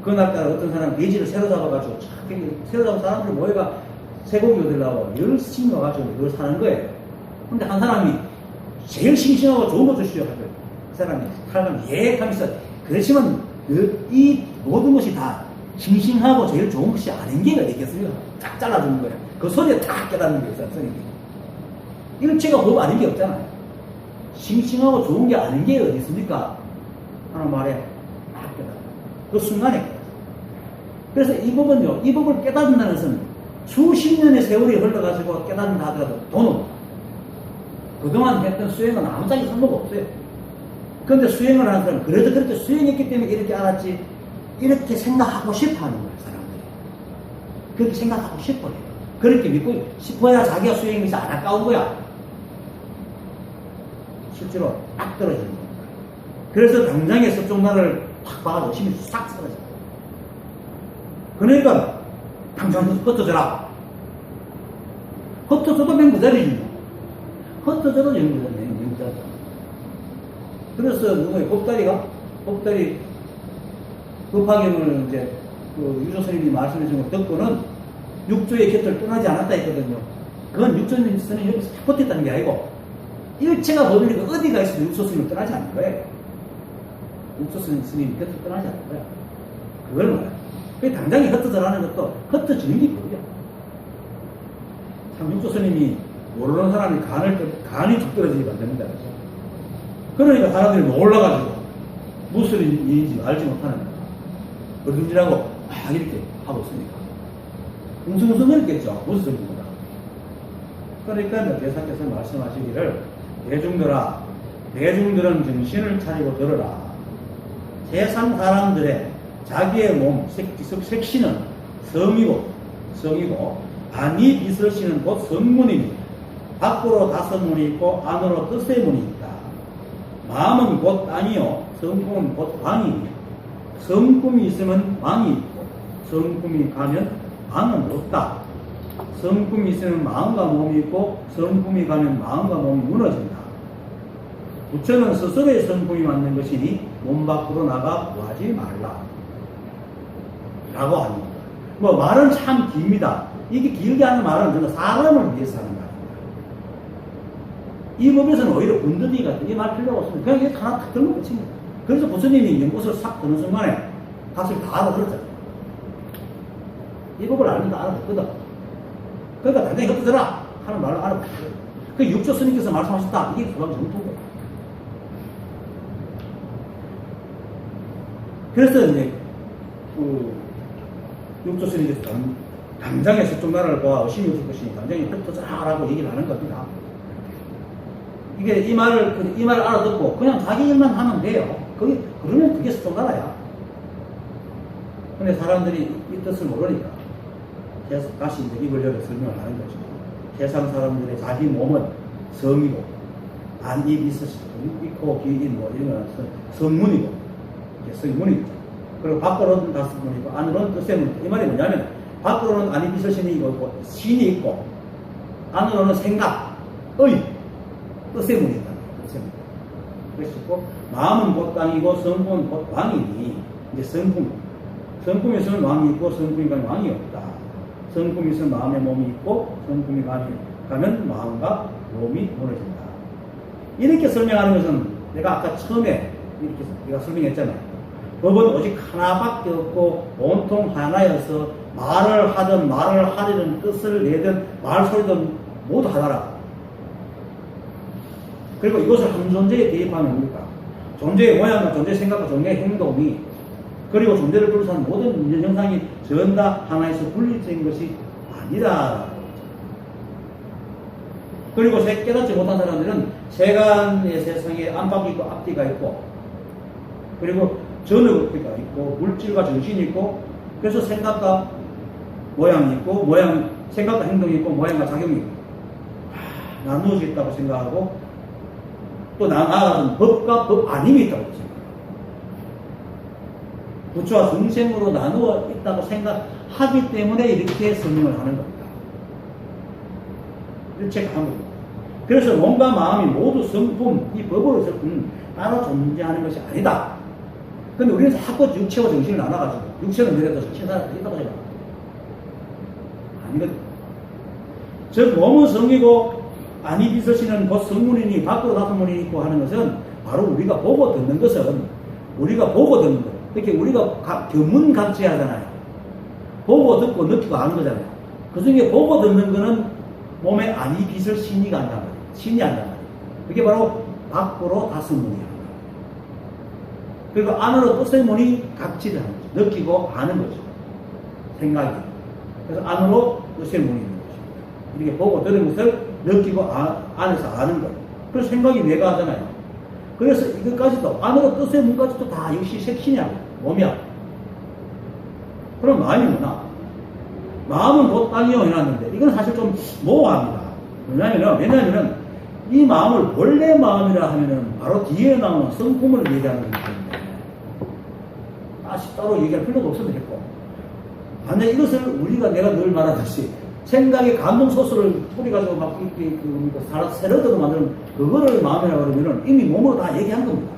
S1: 그날따라 어떤 사람 돼지를 새로 잡아가지고 새로 잡은 사람들이 모여가 쇠고기 얻으려고 열심히 와가지고 그걸 사는 거예요. 근데 한 사람이 제일 싱싱하고 좋은 거 주시오 하죠. 그 사람이 칼을 하면서 그렇지만 이 모든 것이 다 싱싱하고 제일 좋은 것이 아닌 게 어디 있겠습니까? 딱 잘라주는 거예요. 그 소리에 딱 깨닫는 게 있어요. 일체가 법 아닌 게 없잖아요. 싱싱하고 좋은 게 아닌 게 어디 있습니까? 하는 말에 딱 깨닫는 그 순간에 깨닫는. 그래서 이 법은요, 이 법을 깨닫는다는 것은 수십 년의 세월이 흘러가지고 깨닫는다 하더라도 돈은 그동안 했던 수행은 아무짝에 상관가 없어요. 그런데 수행을 하는 사람은 그래도 그렇게 수행했기 때문에 이렇게 알았지 이렇게 생각하고 싶어 하는 거예요, 사람들이. 그렇게 생각하고 싶어요. 그렇게 믿고 싶어야 자기가 수행에서 안 아까운 거야. 실제로 딱 떨어지는 겁니다. 그래서 당장에 섭종나를 탁 박아서 힘이 싹 사라져요. 그러니까 당장 흩어져라. 흩어져도 맹구자리지. 흩어져도 맹구자리. 그래서 누구의 법다리 법화경을 이제 그 유조 스님이 말씀해 준 거 듣고는 육조의 곁을 떠나지 않았다 했거든요. 그건 육조 스님이 여기서 버텼다는 게 아니고 일체가 법이니까 어디가 있어도 육조 스님을 떠나지 않는 거예요. 육조 스님이 곁을 떠나지 않는 거야. 그걸 말해요. 그 당장에 흩어져라는 것도 흩어지는 게 법이야. 참 육조 스님이 모르는 사람이 간이 툭 떨어지게 만듭니다. 그러니까 사람들이 놀라가지고 무슨 일인지 알지 못하는 거야. 어딘지라고 막 이렇게 하고 있으니까 웅성웅성거렸겠죠. 무슨 소리입니다. 그러니까 대사께서 말씀하시기를 대중들아, 대중들은 정신을 차리고 들어라. 세상 사람들의 자기의 몸, 색신은 성이고 안이 비설신은 곧 성문이니 밖으로 5문이 있고 안으로 뜻의 문이 있다. 마음은 곧 땅이요 성품은 곧 왕이니 성품이 있으면 왕이 있고 성품이 가면 왕은 없다. 성품이 있으면 마음과 몸이 있고 성품이 가면 마음과 몸이 무너진다. 부처는 스스로의 성품이 맞는 것이니 몸 밖으로 나가 구하지 말라 라고 합니다. 뭐 말은 참 깁니다. 이게 길게 하는 말은 저는 사람을 위해서 하는 말입니다. 이 법에서는 오히려 군더더기 같은 이 말 필요가 없습니다. 그냥 이게 하나 딱 들면 끝입니다. 그래서 부처님이 연꽃을 싹 드는 순간에 값을 다 알아들었잖아요. 이 법을 알면 다 알아듣거든. 그러니까 당장히 흩어져라 하는 말을 알아듣거든. 그 육조 스님께서 말씀하셨다. 이게 그건 정통이에요. 그래서 이제 육조 스님께서 당장에 서쪽 나라를 보아 의심이 없을 것이니 당장에 흩어져라라고 얘기를 하는 겁니다. 이게 이 말을 알아듣고 그냥 자기 일만 하면 돼요. 그러면 그게 서쪽 나라야. 근데 사람들이 이 뜻을 모르니까 다시 이제 입을 열어 설명을 하는 거죠. 세상 사람들의 자기 몸은 성이고 안, 입, 있고, 귀, 뭐 이런 건 성문이고 이게 성문이죠. 그리고 밖으로는 5문이고 안으로는 뜻의 문. 이 말이 뭐냐면 밖으로는 안이 비서신이 있고 신이 있고 안으로는 생각, 뜻의 문이 있다. 뜻의 문. 그러시고 마음은 곧 땅이고 성품은 곧 왕이니 이제 성품이 있으면 왕이 있고 성품이 가면 왕이 없다. 성품이 있으면 마음의 몸이 있고 성품이 가면 마음과 몸이 무너진다. 이렇게 설명하는 것은 내가 아까 처음에 이렇게 내가 설명했잖아요. 법은 오직 하나밖에 없고 온통 하나여서 말을 하든 말을 하려는 뜻을 내든 말소리든 모두 하나라. 그리고 이것을 한 존재에 대입하면 뭡니까? 존재의 모양과 존재의 생각과 존재의 행동이 그리고 존재를 둘러싼 모든 인연 현상이 전부 다 하나에서 분리된 것이 아니다. 그리고 깨닫지 못한 사람들은 세간의 세상에 안팎이 있고 앞뒤가 있고 그리고 전의가 있고 물질과 정신이 있고 그래서 생각과 모양이 있고 생각과 행동이 있고 모양과 작용이 있고 나누어져 있다고 생각하고 또 나아가서는 법과 법 아님이 있다고 생각합니다. 부처와 중생으로 나누어 있다고 생각하기 때문에 이렇게 설명을 하는 겁니다. 일체가 한 겁니다. 그래서 몸과 마음이 모두 성품, 이 법으로서 따로 존재하는 것이 아니다. 근데 우리는 자꾸 육체와 정신을 나눠가지고 육체는 내려서 정신을 있다고 생각합니다. 아니거든. 즉 몸은 성이고 안이 비서시는 곧 성문이니 밖으로 나쁜 문이 있고 하는 것은 바로 우리가 보고 듣는 것은 우리가 보고 듣는 것. 이렇게 우리가 견문각지하잖아요. 보고 듣고 느끼고 아는 거잖아요. 그 중에 보고 듣는 거는 몸에 안이 빛을 신이가 한단 말이에요. 신이 한단 말이에요. 그게 바로 밖으로 다스문이 하는 거예요. 그리고 안으로 뜻의 문이 각지를 하는 거죠. 느끼고 아는 거죠. 생각이. 그래서 안으로 뜻의 문이 있는 거죠. 이렇게 보고 들은 것을 느끼고 안에서 아는 거예요. 그래서 생각이 뇌가 하잖아요. 그래서 이것까지도 안으로 뜻의 문까지도 다 역시 색신이야. 몸이야. 그럼 마음이 뭐나? 마음은 곧 땅이요 해놨는데 이건 사실 좀 모호합니다. 왜냐면은 이 마음을 원래 마음이라 하면은 바로 뒤에 나오는 성품을 얘기하는 거기 때문에 다시 따로 얘기할 필요도 없어도 됐고 반대 이것을 우리가 내가 늘 말하듯이 생각의 감동 소스를 뿌려가지고 막 새로들어 만드는 그거를 마음이라고 그러면은 이미 몸으로 다 얘기한 겁니다.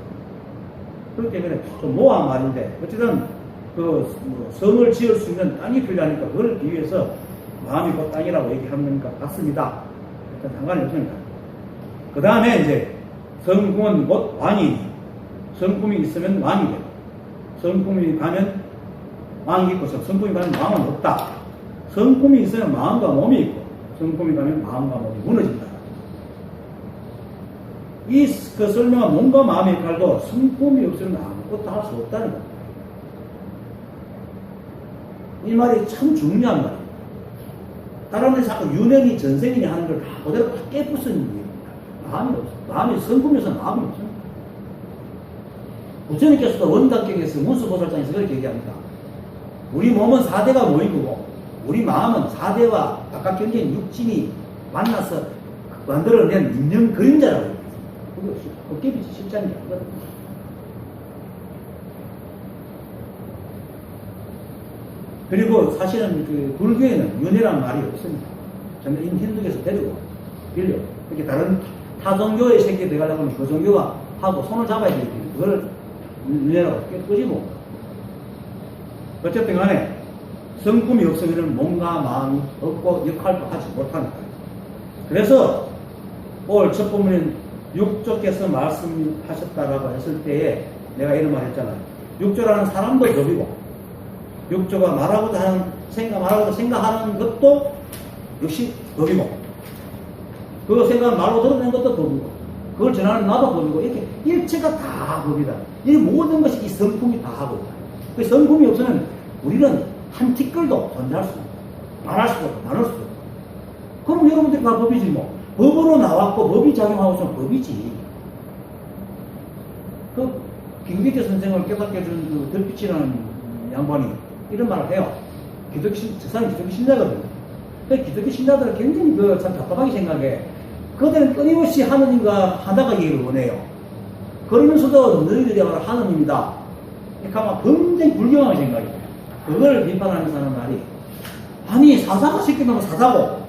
S1: 그렇기 때문에 좀 모호한 말인데 어쨌든 그 성을 지을 수 있는 땅이 필요하니까 그걸 위해서 마음이 곧 땅이라고 얘기하는 것 같습니다. 일단 상관이 없으니까. 그 다음에 이제 성품은 곧 왕이니 성품이 있으면 왕이 되고 성품이 가면 왕이 있고 성품이 가면 왕은 없다. 성품이 있으면 마음과 몸이 있고 성품이 가면 마음과 몸이 무너진다. 그 설명한 몸과 마음의 역할도 성품이 없으면 아무것도 할 수 없다는 겁니다. 이 말이 참 중요한 말이에요. 다른 데서 자꾸 유명이 전생이니 하는 걸 다 그대로 다 깨부수는 얘기입니다. 마음이 없어. 마음이 성품에서 마음이 없습니다. 부처님께서도 원각경에서 문수보살장에서 그렇게 얘기합니다. 우리 몸은 4대가 모인 거고 우리 마음은 4대와 각각 경계인 육진이 만나서 만들어낸 인형 그림자라고 합니다. 그게 도깨비 실장이 아니거든요. 그리고 사실은 그 불교에는 윤회란 말이 없습니다. 저는 힌두교에서 데리고 빌려. 이렇게 다른 타종교의 새끼 들어가려고 하면 그 종교가 하고 손을 잡아야 되기 때문에 그걸 윤회라고 끄집어. 어쨌든 간에 성품이 없으면 몸과 마음이 없고 역할도 하지 못하는 거예요. 그래서 오늘 첫 부분은 육조께서 말씀하셨다라고 했을 때에 내가 이런 말 했잖아요. 육조라는 사람도 법이고 육조가 말하고자 하는 생각하는 것도 역시 법이고 그 생각을 말로 드러내는 것도 법이고 그걸 전하는 나도 법이고 이렇게 일체가 다 법이다. 이 모든 것이 이 성품이 다 하고 있다. 그 성품이 없으면 우리는 한 티끌도 존재할 수 없고 말할 수도 없고 나눌 수도 없고 그럼 여러분들이 다 법이지 뭐. 법으로 나왔고 법이 작용하고 있으면 법이지. 그 김기태 선생을 깨닫게 해준 그 덜빛이라는 양반이 이런 말을 해요. 저 사람이 기독교 신자거든요. 그 기독교 신자들은 굉장히 참 답답하게 생각해. 그들은 끊임없이 하느님과 하다가 얘기를 원해요. 그러면서도 너희들이 바로 하느님이다. 그러니까 굉장히 불경하게 생각해요. 그걸 비판하면서 하는 말이 아니 사자가 새끼 놓으면 사자고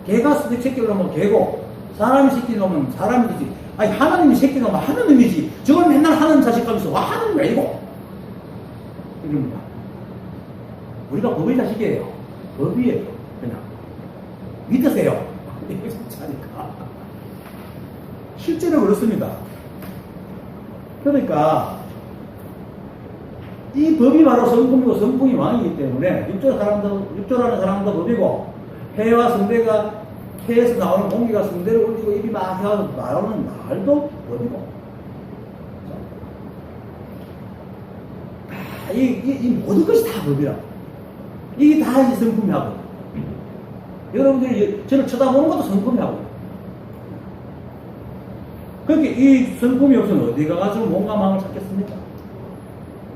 S1: 개가 새끼 놓으면 개고 사람이 새끼 놓으면 사람이지. 아니 하나님이 새끼 놓으면 하나님이지. 저걸 맨날 하는 자식 하면서 와 하나님 아니고 이럽니다. 우리가 법의 자식이에요. 법이에요. 그냥 믿으세요. 이게 진짜니까. 실제로 그렇습니다. 그러니까 이 법이 바로 성품이고 성품이 왕이기 때문에 육조라는 사람도 법이고 해와 성대가 해에서 나오는 공기가 성대를 올리고 입이 막 해서 나오는 말도 법이고 이 모든 것이 다 법이라. 이게 다 이 성품이하고 여러분들이 저를 쳐다보는 것도 성품이하고 그렇게 이 성품이 없으면 어디 가가지고 몸과 마음을 찾겠습니까?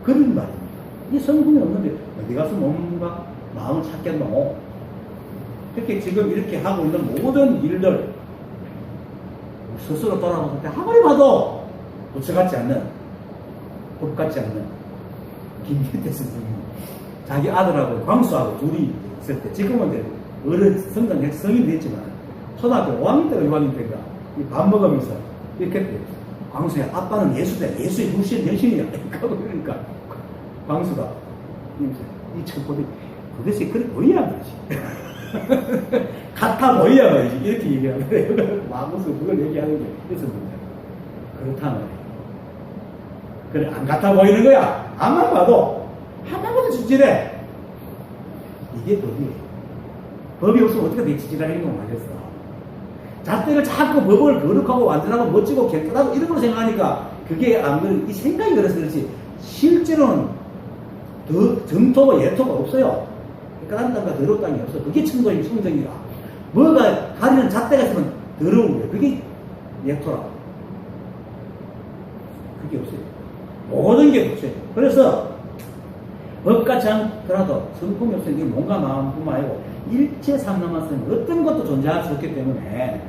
S1: 그런 말입니다. 이 성품이 없는데 어디 가서 몸과 마음을 찾겠노? 그렇게 지금 이렇게 하고 있는 모든 일들 스스로 돌아보실 때 아무리 봐도 도처 같지 않는 법 같지 않는 김기태 선생님 자기 아들하고 광수하고 둘이 있을 때 지금은 이제 어른 성장해서 성인이 됐지만 초등학교 5학년 때가 6학년 때가 밥 먹으면서 이렇게 광수야 아빠는 예수대 예수의 불신 열심이야 그러니까 광수가 이 첩보들이 도대체 그래 보여야 말이지 같아 보여야 말이지 이렇게 얘기하는 거예요. 마음에서 그걸 얘기하는 게 있었는데 그렇다는 거예요. 그래 안 같아 보이는 거야. 안만 봐도 한만 봐도 지질해. 이게 법이에요. 법이 없으면 어떻게 내 지질할 행동을 하겠어. 잣대를 자꾸 법을 거룩하고 완전하고 멋지고 깨끗하고 이런 걸 생각하니까 그게 안 그래. 이 생각이 그래서 그렇지 실제로는 정토가 예토가 없어요. 깨끗한 땅과 더러운 땅이 없어. 그게 청도임 청정이라. 뭐가 가리는 잣대가 있으면 더러운 거예요. 그게 예토라. 그게 없어요. 모든 게 없어요. 그래서 법같이 않더라도 성품이 없으니 몸과 마음뿐만 아니고 일체 상남한서는 어떤 것도 존재할 수 없기 때문에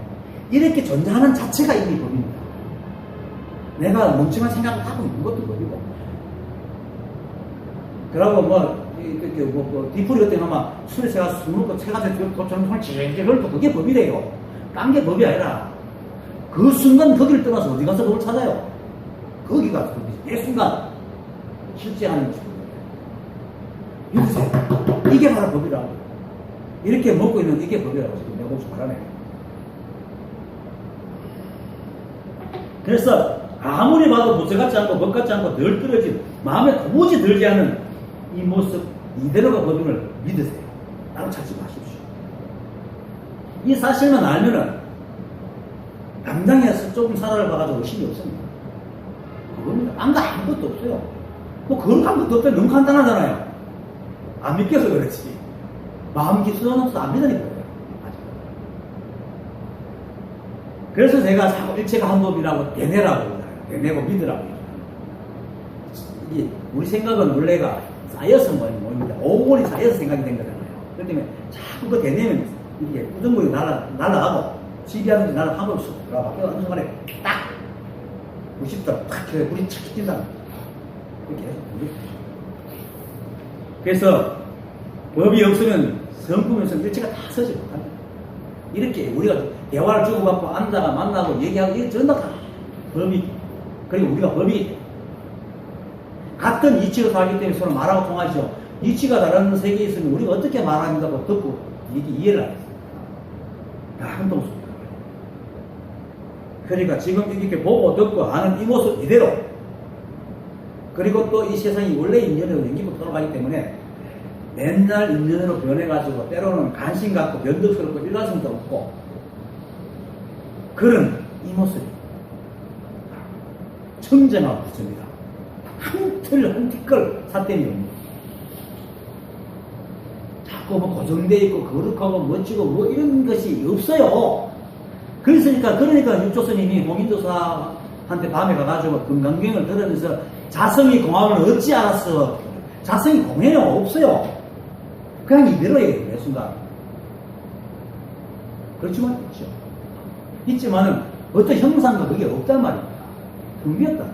S1: 이렇게 존재하는 자체가 이미 법입니다. 내가 멍청한 생각을 하고 있는 것도 법이고 그러고 뒤풀이 같은 거만 술에 제가 술 먹고 체가 되고 도처럼 찔찔 흘러도 그게 법이래요. 딴 게 법이 아니라 그 순간 거기를 떠나서 어디 가서 법을 찾아요. 거기가 법이지. 매 순간 실제 하는 것이 믿으세요. 이게 바로 법이라고. 이렇게 먹고 있는 이게 법이라고 지금 내가 보고 말하네. 그래서 아무리 봐도 모세 같지 않고 법 같지 않고 덜 떨어진 마음에 도무지 들지 않는 이 모습 이대로가 법임을 믿으세요. 따로 찾지 마십시오. 이 사실만 알면은 당장에서 조금 살아를 봐가지고 의심이 없습니다. 그겁니다. 아무것도 없어요. 뭐 그걸 아무것도 없다니 너무 간단하잖아요. 안 믿겨서 그렇지. 마음 깊이는 없어서 안 믿으니까 그래요. 그래서 제가 사고 일체가 한 법이라고 대내라고 그러잖아요. 대내고 믿으라고 그러잖아요. 이게 우리 생각은 원래가 쌓여서 뭐입니다. 오골이 쌓여서 생각이 된 거잖아요. 그렇기 때문에 자꾸 그 대내면 이게 우정물이 날아가고 시비하든지 나를 한 번씩 들어가 바뀌어서 어느 순간에 딱 90도 딱 물이 착 낀다. 그렇게 해서 그래서 법이 없으면 성품이 없으면 일체가 다 서지 못합니다. 이렇게 우리가 대화를 주고받고 앉아가 만나고 얘기하고 이게 전부 다 법이 그리고 우리가 법이 같은 이치로 살기 때문에 서로 말하고 통하죠. 이치가 다른 세계에 있으면 우리가 어떻게 말하는다고 듣고 이해를 안 했습니다. 다 한동수입니다. 그러니까 지금 이렇게 보고 듣고 아는 이 모습 이대로 그리고 또 이 세상이 원래 인연으로 연기부터 돌아가기 때문에 맨날 인연으로 변해가지고 때로는 관심 갖고 변덕스럽고 일관성도 없고 그런 이 모습이 청정하고 부처입니다. 한 틀, 한 티끌 사땜이 없는 자꾸 뭐 고정되어 있고 거룩하고 멋지고 뭐 이런 것이 없어요. 그러니까 육조 스님이 공인도사한테 밤에 가가지고 금강경을 들으면서 자성이 공함을 얻지 않았어. 자성이 공해요. 없어요. 그냥 이대로예요. 매 순간. 그렇지만 있죠. 있지만은 어떤 형상도 그게 없단 말입니다. 텅 비었다.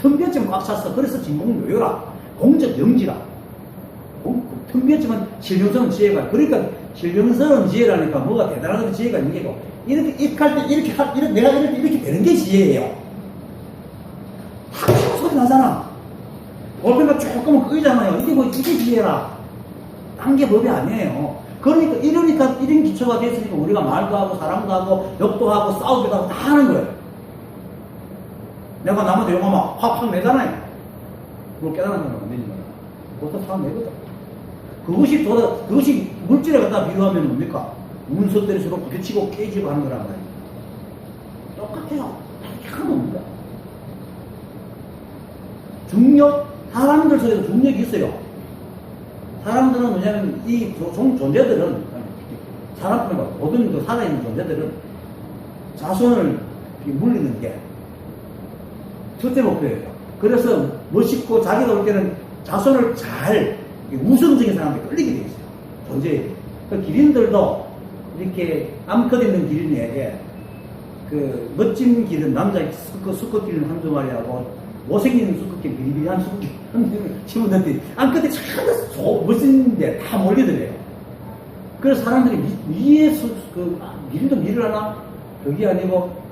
S1: 텅 비었지만 꽉 찼어. 그래서 진공묘요라. 공적 영지라. 텅 비었지만 신령스러운 지혜가. 그러니까 신령스러운 지혜라니까 뭐가 대단한 지혜가 있는 게고. 이렇게 입할 때 이렇게 내가 이렇게 되는 게 지혜예요. 탁 소리 나잖아. 볼펜가 조금은 끄이잖아요. 이게 지혜라. 딴 게 법이 아니에요. 그러니까 이런 기초가 됐으니까 우리가 말도 하고 사랑도 하고 욕도 하고 싸우기도 하고 다 하는 거예요. 내가 남한테 욕하면 확 내잖아요. 그걸 깨달은 사람은 안 되지만, 그것도 살아내거든. 그것이 물질에 갖다 비유하면 뭡니까? 운석들이 서로 부딪히고 깨지고 하는 거란 말이에요. 똑같아요. 하나도 없습니다. 중력, 사람들 속에도 중력이 있어요. 사람들은 뭐냐면, 이 존재들은, 사람들은 모든 그 살아있는 존재들은 자손을 물리는 게 첫째 목표예요. 그래서 멋있고 자기가 올 때는 자손을 잘 우성적인 사람한테 끌리게 돼 있어요. 존재에. 그 기린들도 이렇게 암컷 있는 기린에 그 멋진 기린, 남자 수컷 기린 한두 마리하고 못생기는 수컷 기린, 비리비리한 수컷 기린 한두 마리 집어넣는데 암컷이 참 멋진데 다 몰려들어요. 그래서 사람들이 위에서 미리도 미를 하나? 그게 아니고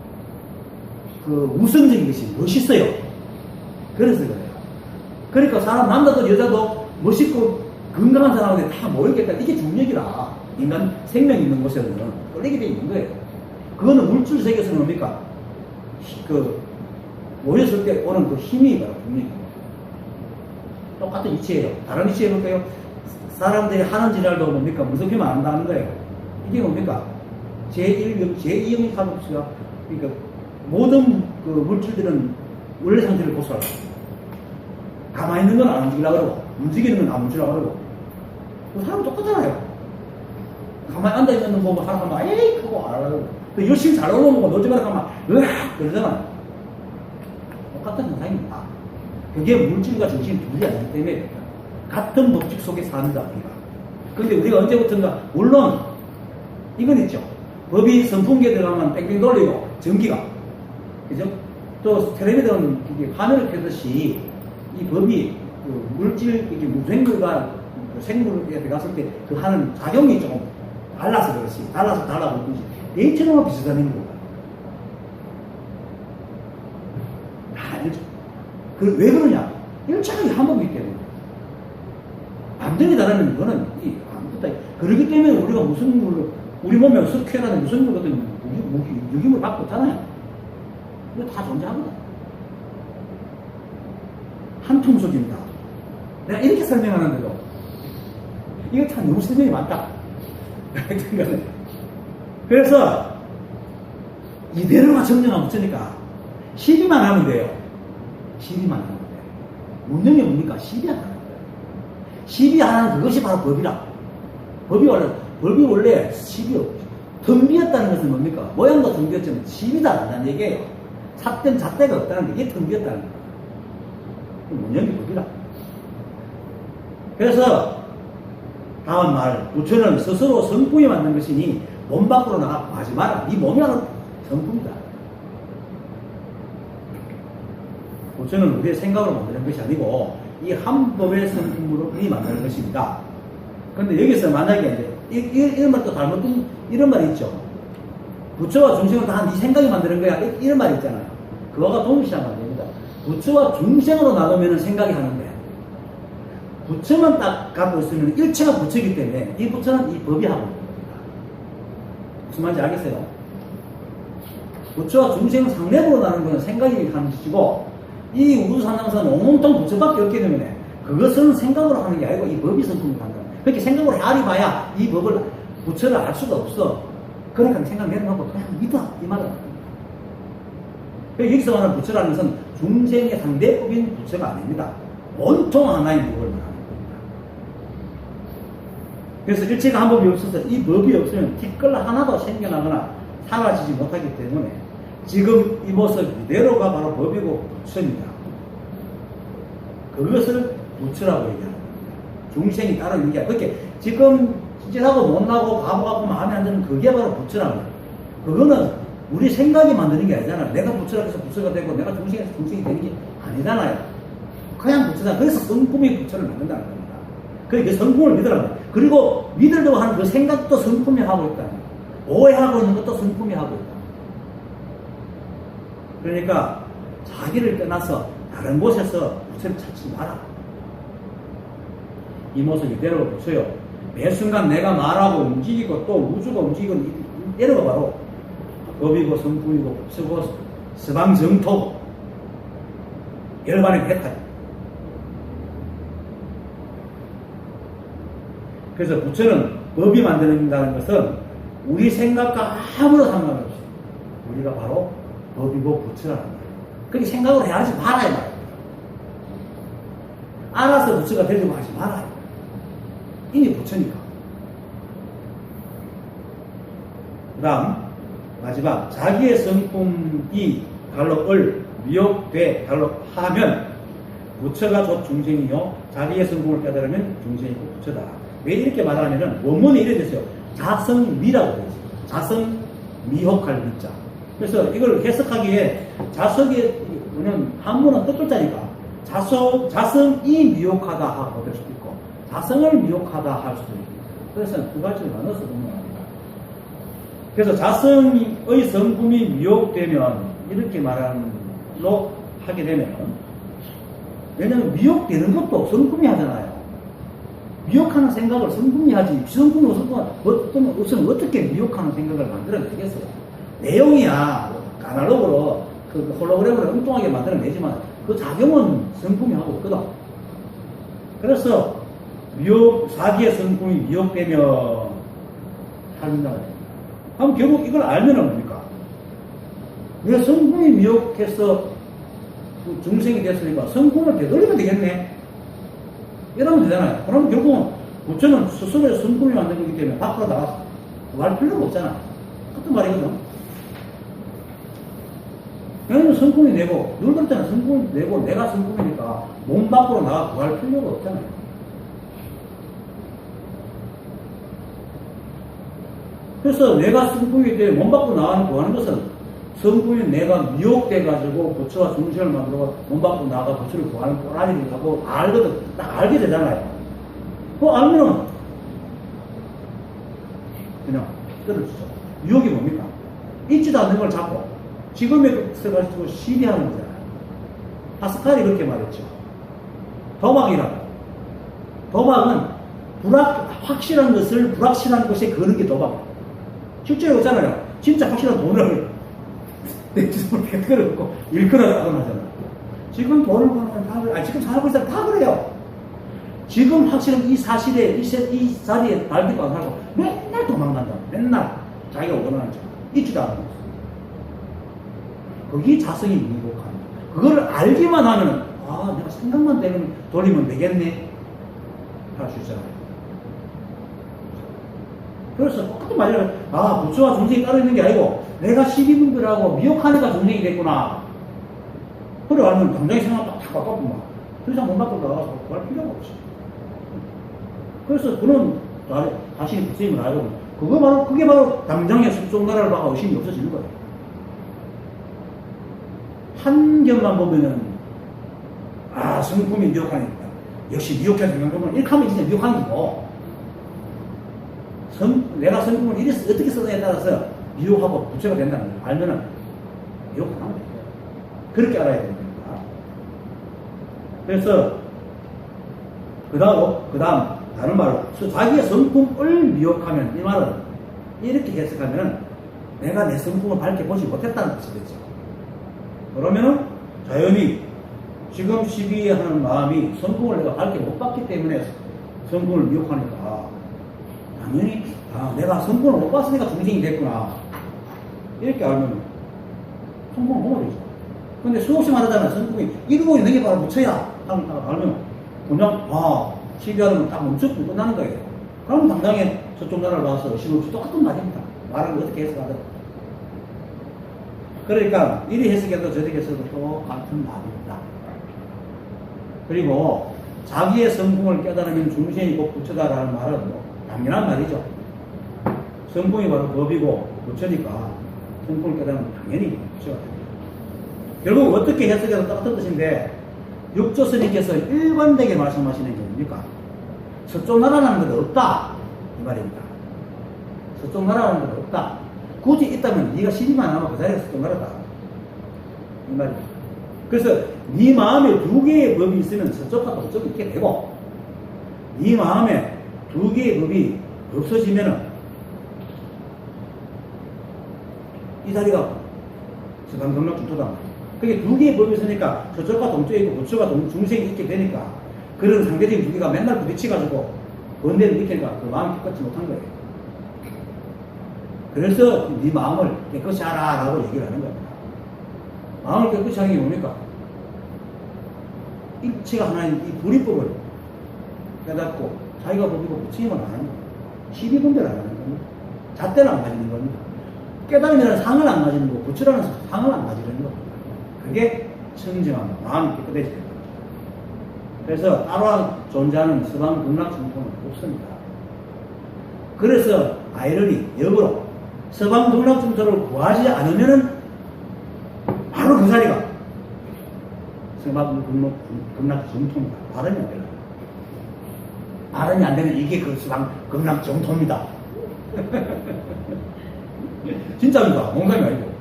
S1: 그 우성적인 것이 멋있어요. 그래서 그래요. 그러니까 남자도 여자도 멋있고 건강한 사람한테 다 모이겠다. 이게 중력이라. 인간 생명 있는 곳에서는 끌리게 돼 있는 거예요. 그거는 물질 세계에서는 뭡니까? 모였을 때 오는 그 힘이 바로 중력입니다. 똑같은 이치예요. 다른 이치 해볼까요? 사람들이 하는 지랄도 뭡니까? 무섭게만 안 한다는 거예요. 이게 뭡니까? 제1형, 제2형 사법수가, 그러니까 모든 그 물질들은 원래 상태를 고수하고, 가만히 있는 건 안 움직이려고 그러고, 움직이는 건 안 움직이려고 그러고, 사람은 똑같잖아요. 가만히 앉아있는 거 보고 사람 하면, 에이! 하고 안 하고, 또 열심히 잘 올라오는 거 놓지 말고 하면, 으악! 그러잖아요. 똑같은 현상입니다. 그게 물질과 정신이 둘이 아니기 때문에, 같은 법칙 속에 삽니다, 우리가. 근데 우리가 언제부턴가, 물론, 이건 있죠. 법이 선풍기에 들어가면 뺑뺑 돌리고, 전기가. 그죠? 또, 텔레비전 화면을 켜듯이, 이 법이, 그 물질, 이게 무생물과 생물에 들어갔을 때, 그 하는 작용이 조금 달라서 그렇지. 달라보든지. 네이처랑은 비슷한 행동이다. 알죠? 왜 그러냐? 일체감이 한 법이기 때문에. 완전히 다르면 이거는 아무것도 그렇기 때문에 우리가 무슨 물로 우리 몸에 석회라는 무슨 물 같은 유기물 갖고 있잖아요. 이거 다 존재하거든. 한 통속입니다. 내가 이렇게 설명하는데도 이거 참 너무 설명이 많다. 그래서 이대로만 정령하면 붙으니까 시비만 하면 돼요. 시비만 하면 돼요. 문명이 뭡니까? 시비하는 거예요. 시비하는 그것이 바로 법이라. 법이 원래 시비, 텅 비었다는 것은 뭡니까? 모양도 텅 비었지만 시비다라는 얘기예요. 삿된 잣대가 없다는 게 이게 텅 비었다는 거예요. 문명이 법이라. 그래서 다음 말, 부처는 스스로 성품이 만든 것이니 몸 밖으로 나가고 하지 마라. 네 몸이 하는 성품이다. 부처는 우리의 생각으로 만드는 것이 아니고 이 한 법의 성품으로 만드는 것입니다. 그런데 여기서 만약에 이제 이런 말도 이런 말이 있죠. 부처와 중생을 다 네 생각이 만드는 거야. 이런 말이 있잖아요. 그거가 동일시하면 안 됩니다. 부처와 중생으로 나누면 생각이 하는데 부처만 딱 갖고 있으면 일체가 부처이기 때문에 이 부처는 이 법이 하고 있는 겁니다. 무슨 말인지 알겠어요? 부처와 중생은 상대적으로 나누는 것은 생각이 하는 것이고 이 우주산상사는 온통 부처밖에 없기 때문에 그것은 생각으로 하는 게 아니고 이 법이 성품을 한다. 그렇게 생각으로 헤아리 봐야 이 법을 부처를 알 수가 없어. 그러니까 생각 내려놓고 그냥 믿어. 이 말은. 여기서 말하는 부처라는 것은 중생의 상대법인 부처가 아닙니다. 온통 하나의 법을 말하는 겁니다. 그래서 일체가 한 법이 없어서 이 법이 없으면 티끌 하나도 생겨나거나 사라지지 못하기 때문에 지금 이 모습 이대로가 바로 법이고 부처입니다. 그것을 부처라고 얘기하는 겁니다. 중생이 따르는 게 그렇게 지금 찌질하고 못나고 바보 같고 마음에 안 드는 그게 바로 부처라는 거예요. 그거는 우리 생각이 만드는 게 아니잖아요. 내가 부처라고 해서 부처가 되고 내가 중생에서 중생이 되는 게 아니잖아요. 그냥 부처다. 그래서 성품이 부처를 만든다는 겁니다. 그러니까 성품을 믿으라고. 그리고 믿으려고 하는 그 생각도 성품이 하고 있다. 오해하고 있는 것도 성품이 하고 있다. 그러니까 자기를 떠나서 다른 곳에서 부처를 찾지 마라. 이 모습 이대로 보세요. 매 순간 내가 말하고 움직이고 또 우주가 움직이고 이래가 바로 법이고 성품이고 부처고 서방정토고 열반의 백화죠. 그래서 부처는 법이 만든다는 것은 우리 생각과 아무런 상관없이 우리가 바로 법이고 부처라는 거예요. 그렇게 생각을 하지 말아야 말이에요. 알아서 부처가 되려고 하지 말아요. 이미 부처니까. 그 다음 마지막 자기의 성품이 달로 을 미혹돼 달로 하면 부처가 곧 중생이요 자기의 성품을 깨달으면 중생이고 부처다. 왜 이렇게 말하냐면 원문에 이래 됐어요. 자성미라고 되어 있어요. 자성 미혹할 미자. 그래서 이걸 해석하기에 자석이 그냥 한문은 뜻글자니까 자성이 미혹하다 하고 될 수도 있고 자성을 미혹하다 할 수도 있고 그래서 두 가지를 나눠서 보면 합니다. 그래서 자성의 성품이 미혹되면 이렇게 말로 하게 되면 왜냐하면 미혹되는 것도 성품이 하잖아요. 미혹하는 생각을 성품이 하지 비성품이 없으면 어떻게 미혹하는 생각을 만들어내겠어요. 내용이야 아날로그로 그 홀로그램으로 엉뚱하게 만들어내지만 그 작용은 성품이 하고 있거든. 그래서 사기의 성품이 미혹되면 하는다. 그럼 결국 이걸 알면 뭡니까? 내가 성품이 미혹해서 그 중생이 됐으니까 성품을 되돌리면 되겠네. 이러면 되잖아요. 그럼 결국은 부처는 스스로의 성품이 만든 거기 때문에 밖으로 나가서 말 필요가 없잖아. 같은 말이거든. 왜냐면 성품이 내고, 늘 그랬잖아. 성품이 내고 내가 성품이니까 몸 밖으로 나가 구할 필요가 없잖아요. 그래서 내가 성품이기 때문에 몸 밖으로 나가는 구하는 것은 성품이 내가 미혹돼가지고 부처와 중생을 만들고 몸 밖으로 나가 부처를 구하는 꼬라지를 하고 알거든. 딱 알게 되잖아요. 그거 알면은 그냥 떨어지죠. 유혹이 뭡니까? 있지도 않는 걸 잡고 지금의 것을 가지고 시비하는 거잖아요. 파스칼이 그렇게 말했죠. 도박이라고. 도박은 확실한 것을 불확실한 것에 거는 게 도박이에요. 실제로 있잖아요. 진짜 확실한 돈을 내 주머니에 끌어놓고 일끌어가곤 하잖아요. 지금 돈을 버는 다 그래요. 지금 살고 있어요. 다 그래요. 지금 확실한 이 사실에, 이 자리에 발디고 안 하고 맨날 도망간다. 맨날 자기가 원하는 척. 있지도 않은 거죠. 그게 자성이 미혹하는 거예요. 그걸 알기만 하면, 내가 생각만 돌리면 되겠네. 할 수 있잖아요. 그래서 똑같은 말이에요. 부처와 중생이 따로 있는 게 아니고, 내가 시비분별하고 미혹하니까 중생이 됐구나. 그래, 아니면 당장의 생각 딱 바꿨구만. 더 이상 못 바꿔 나가서 구할 필요가 없지. 그래서 그는 자신이 부처임을 알고, 그게 바로 당장의 sub종나라를 봐가 의심이 없어지는 거예요. 한 겹만 보면은, 성품이 미혹하니까. 역시 미혹해서 생각하면, 이렇게 하면 진짜 미혹하는 거고, 내가 성품을 어떻게 쓰느냐에 따라서 미혹하고 부처가 된다는 걸 알면은 미혹하면 돼요. 그렇게 알아야 됩니다. 그래서 그 다음 다른 말로 자기의 성품을 미혹하면 이 말은 이렇게 해석하면은 내가 내 성품을 밝혀보지 못했다는 뜻이 되죠. 그러면은 자연히 지금 시비하는 마음이 성품을 내가 밝혀 못 봤기 때문에 성품을 미혹하니까 당연히 내가 성품을 못 봤으니까 중생이 됐구나 이렇게 알면 성품을 보면 되죠. 근데 수없이 말하잖아. 성품이 이루고 있는 게 바로 부처야 하면 딱 알면 그냥 시비하는 건 딱 멈추고 끝나는 거예요. 그럼 당장에 저쪽 나라를 와서 의심 없이 똑같은 말입니다. 말을 어떻게 해석하든. 그러니까 이리 해석해도 저리 해석해도 똑같은 말입니다. 그리고 자기의 성품을 깨달으면 중생이 곧 부처다라는 말은 당연한 말이죠. 성품이 바로 법이고 부처니까 성품을 깨달으면 당연히 부처가 됩니다. 결국 어떻게 해석해도 똑같은 뜻인데 육조 스님께서 일관되게 말씀하시는 게 뭡니까? 서쪽 나라라는 건 없다 이 말입니다. 서쪽 나라라는 건 없다. 굳이 있다면 네가 시비만 하면 그 자리가 서쪽 나라다 이 말입니다. 그래서 네 마음에 두 개의 법이 있으면 서쪽과 동쪽이 있게 되고 네 마음에 두 개의 법이 없어지면은 이 자리가 서강경락중토다. 그게 두 개의 법이 있으니까 저쪽과 동쪽에 있고 부처가 중생이 있게 되니까 그런 상대적인 두 개가 맨날 부딪혀가지고 번뇌를 느끼니까 그 마음이 깨끗지 못한 거예요. 그래서 네 마음을 깨끗이 하라 라고 얘기를 하는 겁니다. 마음을 깨끗이 하는 게 뭡니까? 일체가 하나인 이 불이법을 깨닫고 자기가 법이고 부침을 안 하는 겁니다. 시비분별을 안 하는 겁니다. 잣대를 안 가지는 겁니다. 깨달음이라는 상을 안 가지는 거고 부처라는 상을 안 가지는 겁니다. 그게 청정한 마음이 깨끗해져야 됩니다. 그래서 따로 존재하는 서방 극락 정통은 없습니다. 그래서 아이러니 역으로 서방 극락 정통을 구하지 않으면은 바로 그 자리가 서방 극락 정통입니다. 발음이 안 돼요. 발음이 안 되면 이게 그 서방 극락 정통입니다. 진짜입니다. 농담이 아니고.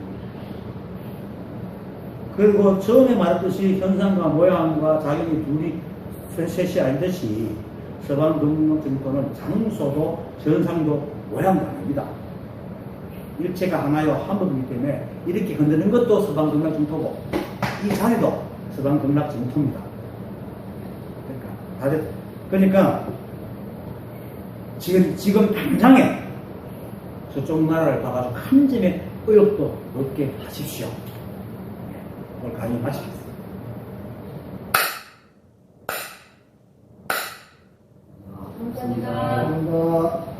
S1: 그리고 처음에 말했듯이 현상과 모양과 자격이 둘이 셋이 아니듯이 서방 극락 정통은 장소도 전상도 모양도 아닙니다. 일체가 하나요 한 법이기 때문에 이렇게 흔드는 것도 서방 극락 정토고 이 자리도 서방 극락 정토입니다. 그러니까 지금 당장에 저쪽 나라를 봐가지고 한 점의 의욕도 없게 하십시오. 오늘 강의 마치겠습니다.
S2: 감사합니다.
S3: 감사합니다.